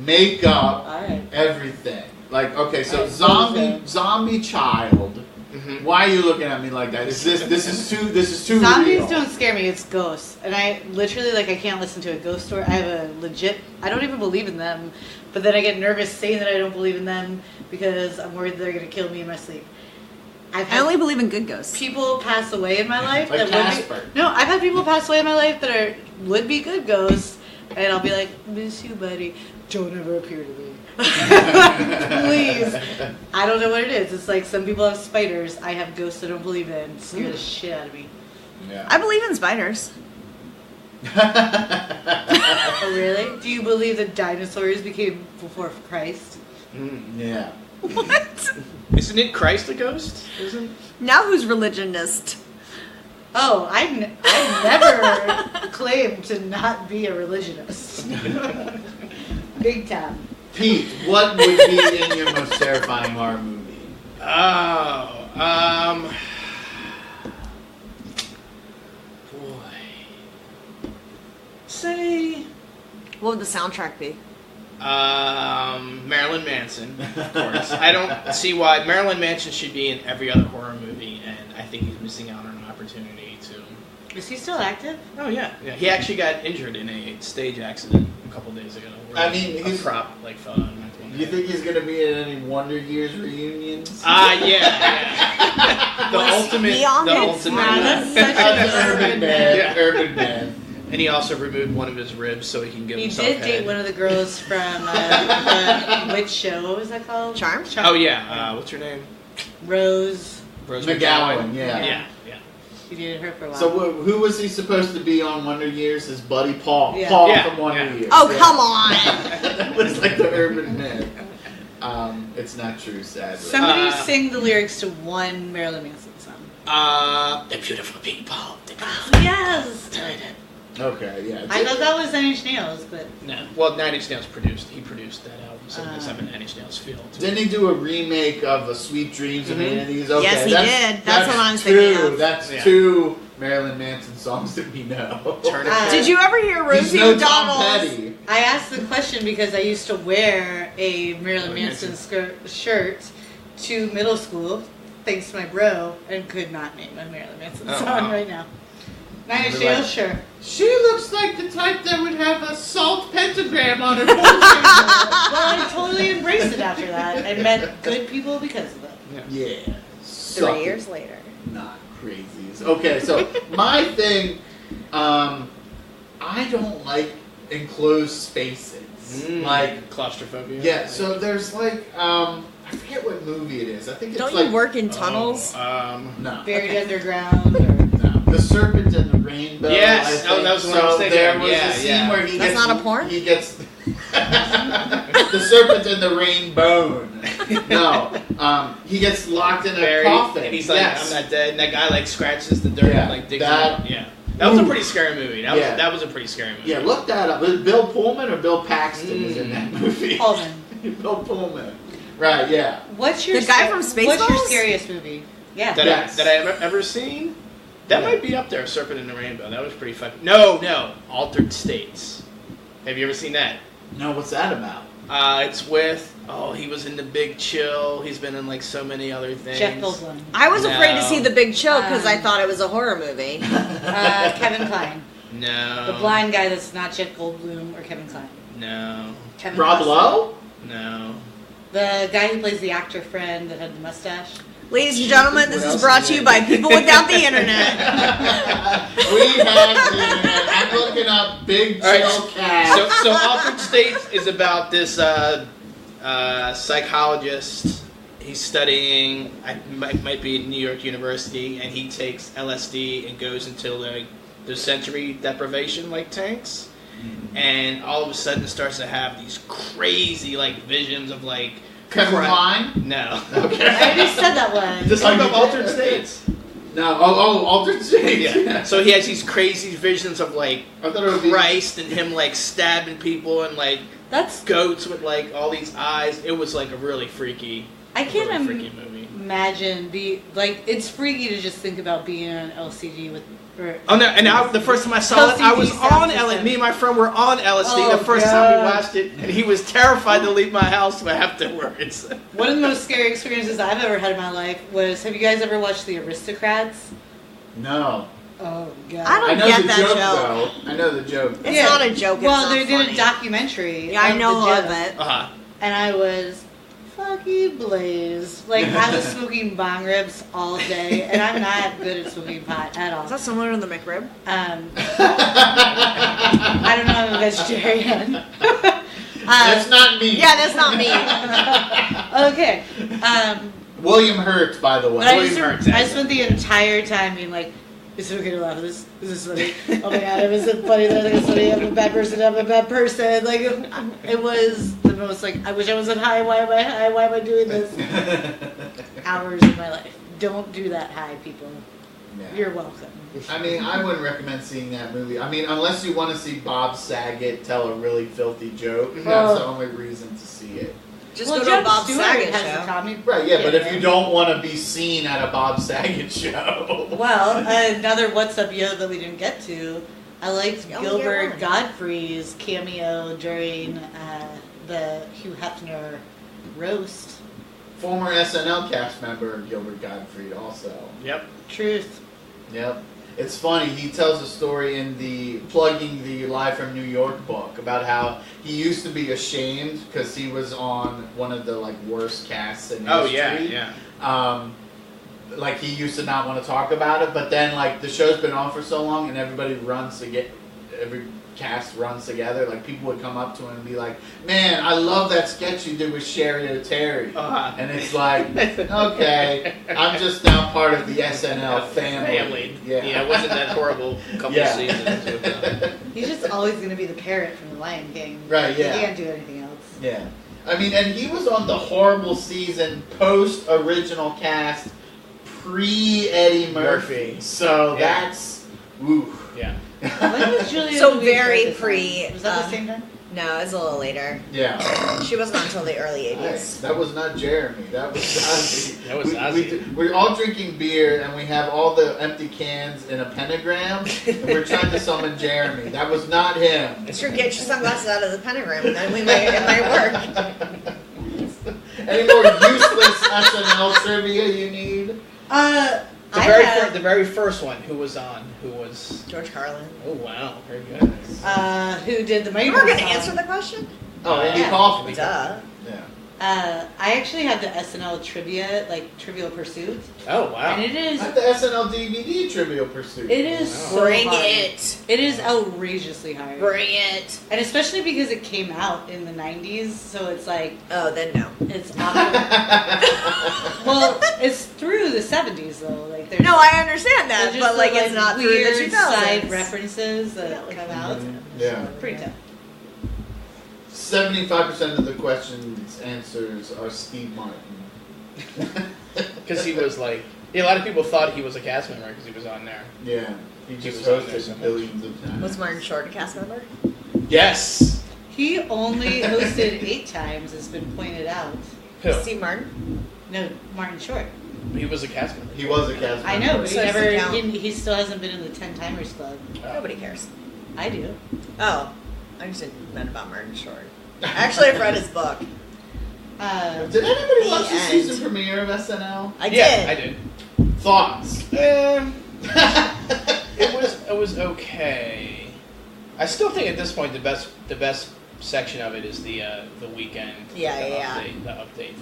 makeup, Alright. everything. Like, okay, so Alright, zombie child. Mm-hmm. Why are you looking at me like that? This is too Zombies real. don't scare me, it's ghosts. And I literally, I can't listen to a ghost story. I have a legit, I don't even believe in them. But then I get nervous saying that I don't believe in them because I'm worried they're going to kill me in my sleep. I only believe in good ghosts. People pass away in my life Like that Casper. would be... No, I've had people pass away in my life that would be good ghosts. And I'll be like, miss you, buddy. Don't ever appear to me. Please. I don't know what it is. It's like some people have spiders. I have ghosts I don't believe in. Scare the shit out of me. Yeah. I believe in spiders. Oh, really? Do you believe that dinosaurs became before Christ? Yeah. What? Isn't it Christ a ghost? Now who's religionist? Oh, I never claimed to not be a religionist. Big time. Pete, what would be in your most terrifying horror movie? Boy. Say... What would the soundtrack be? Marilyn Manson, of course. I don't see why Marilyn Manson should be in every other horror movie, and I think he's missing out on an opportunity to... Is he still active? Oh, yeah. He actually got injured in a stage accident a couple days ago. I mean, a prop, fell on him. You think he's going to be in any Wonder Years reunions? Yeah. The ultimate. That's such an urban man. Urban man. And he also removed one of his ribs so he can give himself He did head. date one of the girls from the witch show. What was that called? Charm? Oh, yeah. What's her name? Rose McGowan, yeah. He dated her for a while. So who was he supposed to be on Wonder Years? His buddy Paul. Yeah. Paul Yeah. from Wonder Years. Oh, Yeah. come on! That was like the urban man. It's not true, sadly. Somebody sing the lyrics to one Marilyn Manson song. The beautiful people. Yes! Okay, yeah. I thought that was Nine Inch Nails, but... No. Well, Nine Inch Nails produced. He produced that album. 77 Nine Inch Nails Field. Didn't he do a remake of Sweet Dreams of any of these? Okay, Yes, he did. That's what I'm thinking of. That's two Marilyn Manson songs that we know. Turn it. Did you ever hear He's Rosie no Tom O'Donnell's? Petty. I asked the question because I used to wear a Marilyn Manson shirt to middle school, thanks to my bro, and could not name a Marilyn Manson song right now. Nine Inch Nails, sure. She looks like the type that would have a salt pentagram on her portrait. Well, I totally embraced it after that and met good people because of it. Yeah. 3 years later. Not crazies. Okay, so my thing, I don't like enclosed spaces. Like claustrophobia. Yeah, so there's I forget what movie it is. I think it's Don't like... you work in tunnels? No. Buried underground or... No. The Serpent and the Rainbow. Yes, I think. that was what I was thinking. There was a scene where he That's gets... not a porn? He gets... the Serpent and the Rainbow. No. He gets locked in a coffin. And he's like, I'm not dead. And that guy scratches the dirt and digs out. Yeah. That was a pretty scary movie. That was a pretty scary movie. Yeah, look that up. Was it Bill Pullman or Bill Paxton was in that movie? Pullman. Bill Pullman. Right, yeah. What's your The guy from Spaceballs? What's your scariest movie? Yeah. That I ever seen? That might be up there, Serpent in the Rainbow. That was pretty fucking... No. Altered States. Have you ever seen that? No, what's that about? It's with... Oh, he was in The Big Chill. He's been in so many other things. Jeff Goldblum. I was afraid to see The Big Chill because I thought it was a horror movie. Kevin Kline. No. The blind guy that's not Jeff Goldblum or Kevin Kline. No. Kevin Rob Costner. Lowe? No. The guy who plays the actor friend that had the mustache. Ladies and gentlemen, this is brought to you by people without the internet. We have the internet. I'm looking up Big Joe Cat. So Altered States is about this psychologist. He's studying, might be at New York University, and he takes LSD and goes into like the sensory deprivation like tanks, and all of a sudden starts to have these crazy like visions of like Kevin Kline? No. Okay. I already said that one. Just look up Altered States. No. Oh, Altered States. Yeah. So he has these crazy visions of like I thought it would be Christ and him like stabbing people and like That's. goats with like all these eyes. It was like a really freaky. I can't really freaky movie. imagine it's freaky to just think about being on LCD with. Oh no! And the first time I saw it, I was LCD sound on system. LSD. Me and my friend were on LSD Oh, the first time we God. watched it, and he was terrified to leave my house afterwards. One of the most scary experiences I've ever had in my life was, have you guys ever watched The Aristocrats? No. Oh, God. I don't know get the that joke, joke. though. I know the joke. It's not a joke. It's Well, not they did funny. a documentary. Yeah, I of know the of joke. it. Uh-huh. And I was fucking blazed. Like, I was smoking bong ribs all day, and I'm not good at smoking pot at all. Is that similar to the McRib? I don't know, I'm a vegetarian. That's not me. Yeah, that's not me. Okay. William Hurt, by the way. But William Hurt, I spent the entire time being like, is it okay to laugh at this? Is this funny? Oh my god, is it funny that I think it's funny? I'm a bad person, I'm a bad person. Like, it was the most, like, I wish I wasn't high. Why am I high? Why am I doing this? Hours of my life. Don't do that high, people. Yeah. You're welcome. I mean, I wouldn't recommend seeing that movie. I mean, unless you want to see Bob Saget tell a really filthy joke, that's the only reason to see it. Just well, go to Jon a Bob Stewart Saget has show. a comedy. Right, yeah, but if Yeah. you don't want to be seen at a Bob Saget show. Well, another What's Up Yo that we didn't get to, I liked You only Gilbert get one. Gottfried's cameo during the Hugh Hefner roast. Former SNL cast member Gilbert Gottfried also. Yep. Truth. Yep. It's funny, he tells a story in plugging the Live from New York book about how he used to be ashamed because he was on one of the like worst casts in history. Yeah. Like he used to not want to talk about it, but then like the show's been on for so long and every cast runs together, like people would come up to him and be like, man, I love that sketch you did with Sherry or Terry. Uh-huh. And it's like, okay, I'm just now part of the SNL family. Yeah, it wasn't that horrible couple Yeah. seasons. With, He's just always going to be the parrot from The Lion King. Right, yeah. He can't do anything else. Yeah. I mean, and he was on the horrible season post original cast pre Eddie Murphy. So Yeah. that's woo. yeah. When was Julia So Louis very Dreyfus pre, on? Was that the same time? No, it's a little later. Yeah. She wasn't on until the early 80s. Nice. That was not Jeremy. That was Ozzy. That was Ozzy. We're all drinking beer and we have all the empty cans in a pentagram and we're trying to summon Jeremy. That was not him. Sure, get your sunglasses out of the pentagram, and then it might work. Any more useless SNL trivia you need? The very first one, who was on? Who was? George Carlin. Oh wow, very good. Who did the You Michael were going to song. answer the question? Oh, Andy Yeah. Kaufman. Duh. Yeah. I actually have the SNL trivia, like Trivial Pursuit, Oh wow. and it is At the SNL DVD Trivial Pursuit. it is Wow. so Bring hard. it. It is outrageously hard, Bring it. and especially because it came out in the '90s, so it's like Oh, then no. it's awkward. Well, it's through the '70s though. Like there's No, I understand that, there's but just like the, it's not through weird the 2000s. side references that come out. Yeah. Pretty tough. 75% of the questions answers are Steve Martin. Because he was like, yeah, a lot of people thought he was a cast member because he was on there. Yeah. He just was on there hosted so much. billions of times. Was Martin Short a cast member? Yes. He only hosted 8 times, has been pointed out. Who? Steve Martin? No, Martin Short. He was a cast member. He was a cast member. I know, but he So does it never. count? He still hasn't been in the 10 Timers Club. Nobody cares. I do. Oh, I just meant about Martin Short. Actually, I've read his book. Did anybody watch the end. season premiere of SNL? I did. Yeah, I did. Thoughts? It was okay. I still think at this point the best section of it is the weekend. The update thing.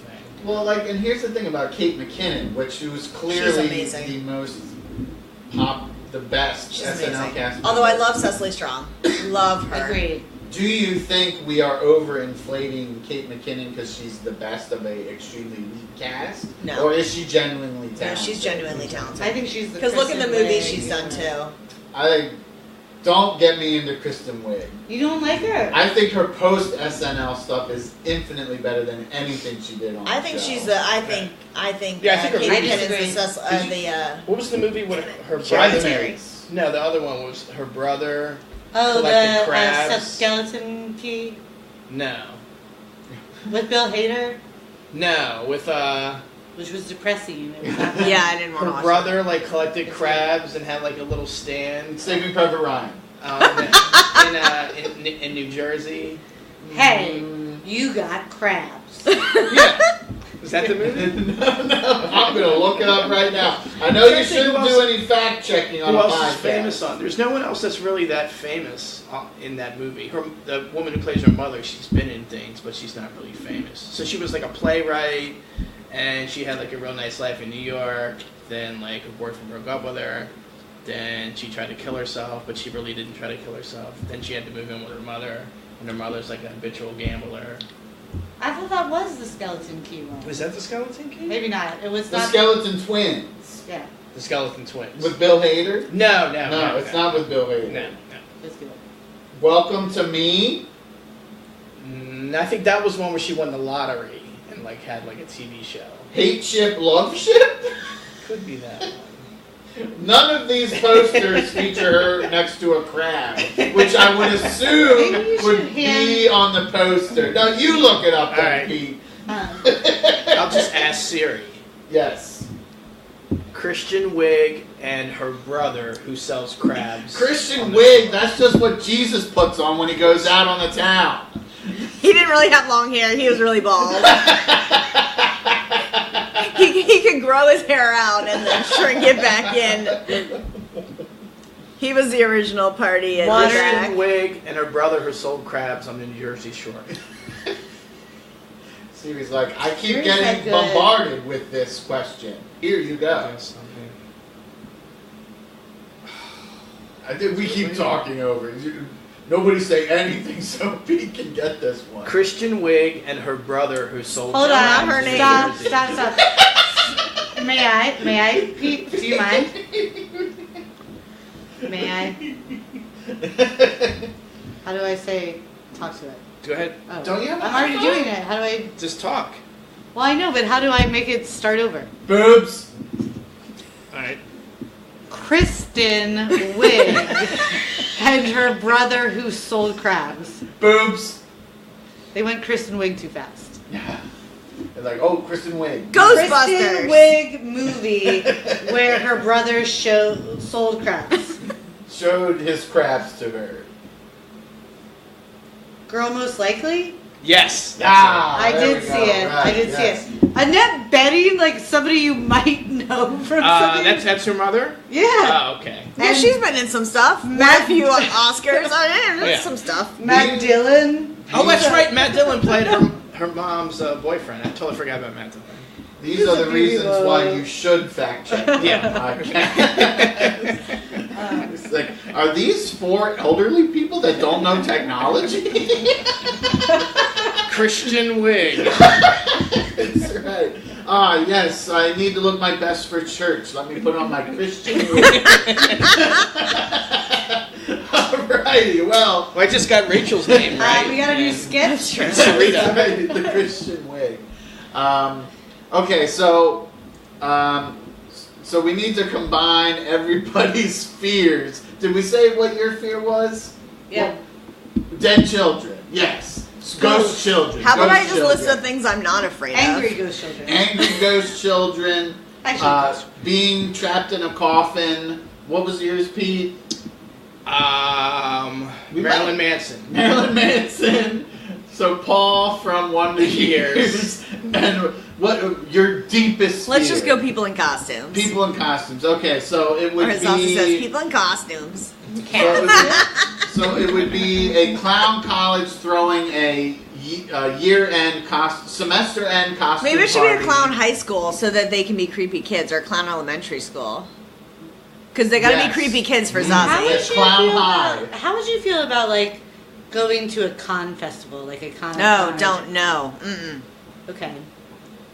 Well, and here's the thing about Kate McKinnon, which was clearly the most the best She's SNL amazing. cast. Although I love Cecily Strong. Love her. Agreed. Do you think we are overinflating Kate McKinnon because she's the best of a extremely weak cast? No. Or is she genuinely talented? No, she's genuinely talented. I think she's the Because look at the Kristen movies Wiig, she's done too. Don't get me into Kristen Wiig. You don't like her? I think her post SNL stuff is infinitely better than anything she did on. I think the show. she's the. I think Yeah, I think her Kate movies- McKinnon's the. What was the movie with her brother? Hereditary. No, the other one was her brother. Oh, collected the crabs. skeleton key No, with Bill Hader, no, with which was depressing. It was not Yeah, I didn't want to her watch brother like collected crabs and had like a little stand Saving Private Ryan. in New Jersey. Hey, you got crabs. Yeah, was that the movie? No, I'm gonna look it up right now. I know you shouldn't do any fact checking on Who a else podcast. is famous on? There's no one else that's really that famous in that movie. The woman who plays her mother, she's been in things, but she's not really famous. So she was like a playwright, and she had like a real nice life in New York. Then like her boyfriend broke up with her. Then she tried to kill herself, but she really didn't try to kill herself. Then she had to move in with her mother, and her mother's like an habitual gambler. I thought that was the skeleton key one. Was that the Skeleton Key? Maybe not. It was The not. Skeleton Twins Yeah, The Skeleton Twins. with Bill Hader. No, No, it's not with Bill Hader. No. let's do it. Welcome to Me. I think that was one where she won the lottery and like had like a TV show. Hate Ship, Love Ship. Could be that one. None of these posters feature her next to a crab, which I would assume Maybe you would should be on the poster. No, you look it up, then, All right. Pete. I'll just ask Siri. Yes. Christian Wiig and her brother who sells crabs. Christian Wiig, that's just what Jesus puts on when he goes out on the town. He didn't really have long hair. He was really bald. he could grow his hair out and then shrink it back in. He was the original party at the Christian track. Wiig and her brother who sold crabs on the New Jersey Shore. Siri's like, I keep Siri's getting that good. bombarded with this question. Here you go. Yes, I think we keep talking over it. Nobody say anything so Pete can get this one. Christian Wiig and her brother who sold Hold crabs on. her in New name. Jersey. Stop. May I? Pete, do you mind? May I? How do I say talk to it? Go ahead. Oh. Don't you have a I'm already high five? doing it. How do I? Just talk. Well, I know, but how do I make it start over? Boobs. Alright. Kristen Wiig and her brother who sold crabs. Boobs. They went Kristen Wiig too fast. Yeah. They're like, oh, Kristen Wiig. Ghostbusters. Kristen Wiig movie where her brother sold crabs. Showed his crabs to her. Girl Most Likely? Yes. That's Ah, I there did we see go. it. Right, I did yes. see it. Annette Bening, like somebody you might know from something. that's her mother? Yeah. Oh, okay. Yeah, And she's been in some stuff. Matt- A few Oscars. Yeah. Some stuff. Matt Dillon. Oh, that's right. Matt Dillon played her mom's boyfriend. I totally forgot about Matt Dillon. These are the reasons why you should fact check. Yeah. It's like, are these four elderly people that don't know technology? Christian Wiig. That's right. Ah, yes, I need to look my best for church. Let me put on my Christian wig. Alrighty, well. I just got Rachel's name right. We got a new And sketch. Sarita. That's right, the Christian wig. Okay, so we need to combine everybody's fears. Did we say what your fear was? Yeah. Dead children. Yes. Ghost children. How about Ghost I just children. list the things I'm not afraid Angry of? ghost children. Angry ghost children. Actually, Being trapped in a coffin. What was yours, Pete? Marilyn Manson. Marilyn Manson. So Paul from Wonder Years. And what your deepest Let's just fear? go people in costumes. People in costumes. Okay, so it would Or as be. Elsie says, people in costumes. So it would be, So it would be a clown college throwing a year-end semester-end costume Maybe it should party. be a clown high school so that they can be creepy kids, or a clown elementary school. Because they gotta be creepy kids for Zazie. How would you feel about like going to a con festival, like a con? No, don't know. Okay.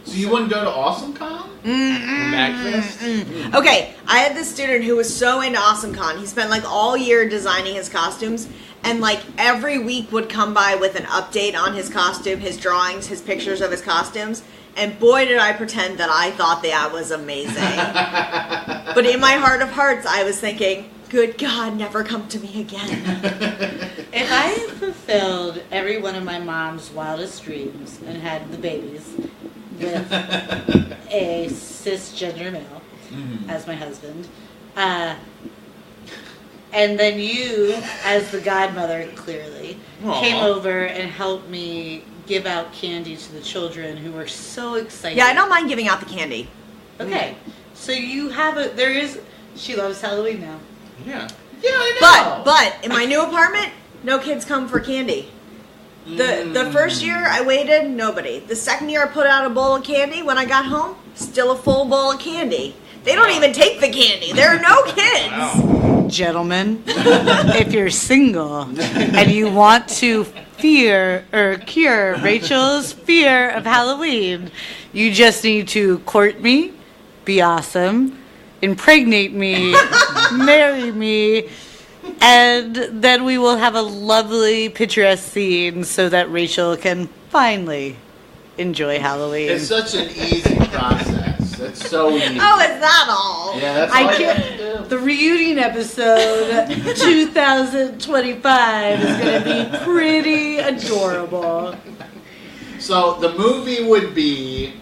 So you wouldn't go to AwesomeCon? MagFest? Okay, I had this student who was so into AwesomeCon. He spent like all year designing his costumes, and like every week would come by with an update on his costume, his drawings, his pictures of his costumes. And boy, did I pretend that I thought that was amazing. But in my heart of hearts, I was thinking, good God, never come to me again. If I fulfilled every one of my mom's wildest dreams and had the babies with a cisgender male as my husband, and then you, as the godmother, clearly, came over and helped me give out candy to the children who were so excited. Yeah, I don't mind giving out the candy. Okay, so you have she loves Halloween now. Yeah. Yeah, I know. But in my new apartment, no kids come for candy. The first year I waited, nobody. The second year I put out a bowl of candy. When I got home, still a full bowl of candy. They don't even take the candy. There are no kids. Wow. Gentlemen, if you're single and you want to cure Rachel's fear of Halloween, you just need to court me, be awesome, impregnate me, marry me, and then we will have a lovely picturesque scene so that Rachel can finally enjoy Halloween. It's such an easy process. It's so easy. Oh, is that all? Yeah, that's all you have to do. The reunion episode 2025 is going to be pretty adorable. So the movie would be,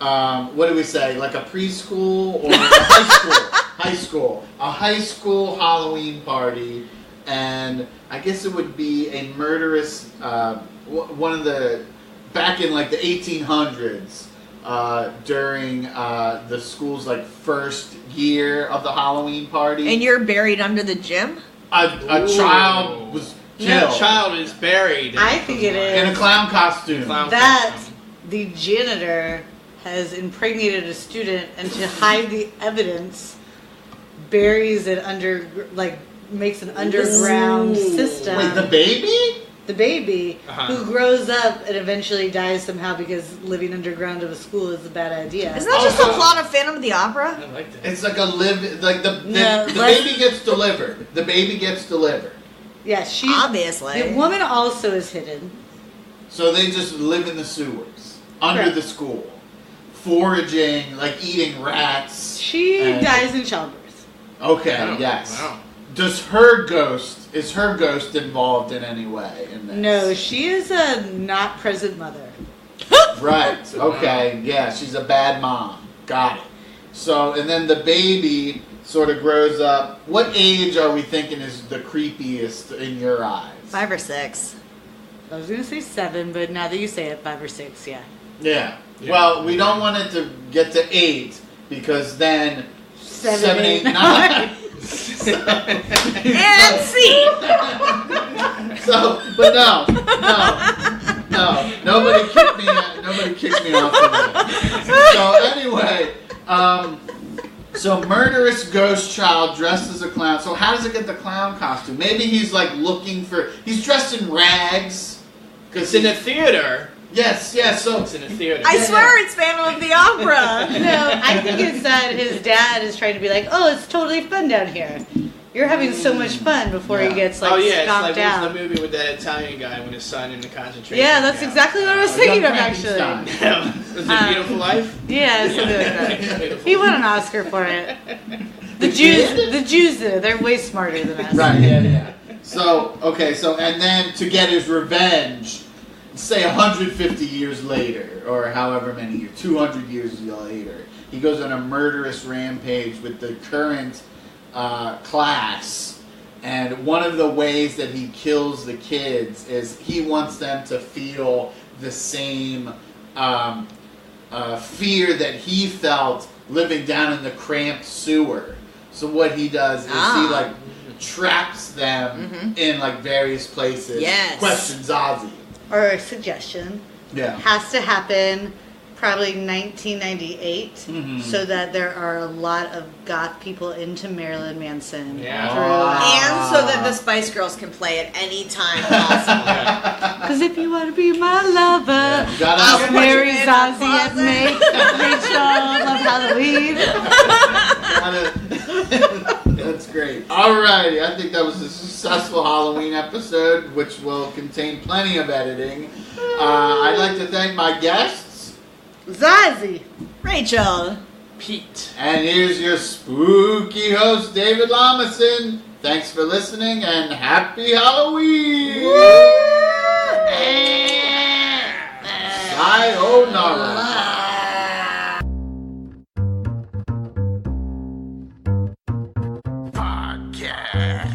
what do we say, like a preschool or a high school? A high school Halloween party, and I guess it would be a murderous, one of the, back in like the 1800s, during the school's like first year of the Halloween party. And you're buried under the gym? A child was killed. A child is buried. I think it is. In a clown costume. The janitor has impregnated a student, and to hide the evidence, buries it makes an underground system. Wait, the baby? The baby, who grows up and eventually dies somehow because living underground of a school is a bad idea. Isn't that just the plot of Phantom of the Opera? I like that. It's like the baby gets delivered. The baby gets delivered. Yeah, she's obviously. The woman also is hidden. So they just live in the sewers under the school, foraging, like eating rats. She dies in childbirth. Okay, yes. Wow. Is her ghost involved in any way in this? No, she is a not present mother. Right, okay, yeah, she's a bad mom. Got it. So, and then the baby sort of grows up. What age are we thinking is the creepiest in your eyes? 5 or 6. I was going to say 7, but now that you say it, 5 or 6, yeah. Yeah. Well, we don't want it to get to 8 because then 7, 8, 9. And C. So, but no. Nobody kicked me off of that. So anyway, so murderous ghost child dressed as a clown. So how does it get the clown costume? Maybe he's like he's dressed in rags. It's in a theater. Yes, so It's in a theater. I swear it's Phantom of the Opera. No, I think it's that his dad is trying to be like, oh, it's totally fun down here. You're having so much fun before he gets it's like stomped what's out. the movie with that Italian guy when his son in the concentration Yeah, that's camp? exactly what I was thinking of, actually. Was it Beautiful Life? Yeah, something like that. He won an Oscar for it. The Jews did it. They're way smarter than us. Right, yeah. So and then to get his revenge, say 150 years later, or however many years, 200 years later, he goes on a murderous rampage with the current class, and one of the ways that he kills the kids is he wants them to feel the same fear that he felt living down in the cramped sewer. So what he does is he traps them in like various places. Yes. Questions Ozzy. Or a suggestion. Yeah. Has to happen probably 1998, so that there are a lot of goth people into Marilyn Manson. Yeah. And so that the Spice Girls can play at any time possible. Because if you want to be my lover, You gotta I'll have put you Mary, in the Zazie, and closet. May, Rachel, love Halloween. That's great. Alrighty, I think that was a successful Halloween episode, which will contain plenty of editing. I'd like to thank my guests. Zazie. Rachel. Pete. And here's your spooky host, David Lamison. Thanks for listening and happy Halloween! Sayonara. Podcast.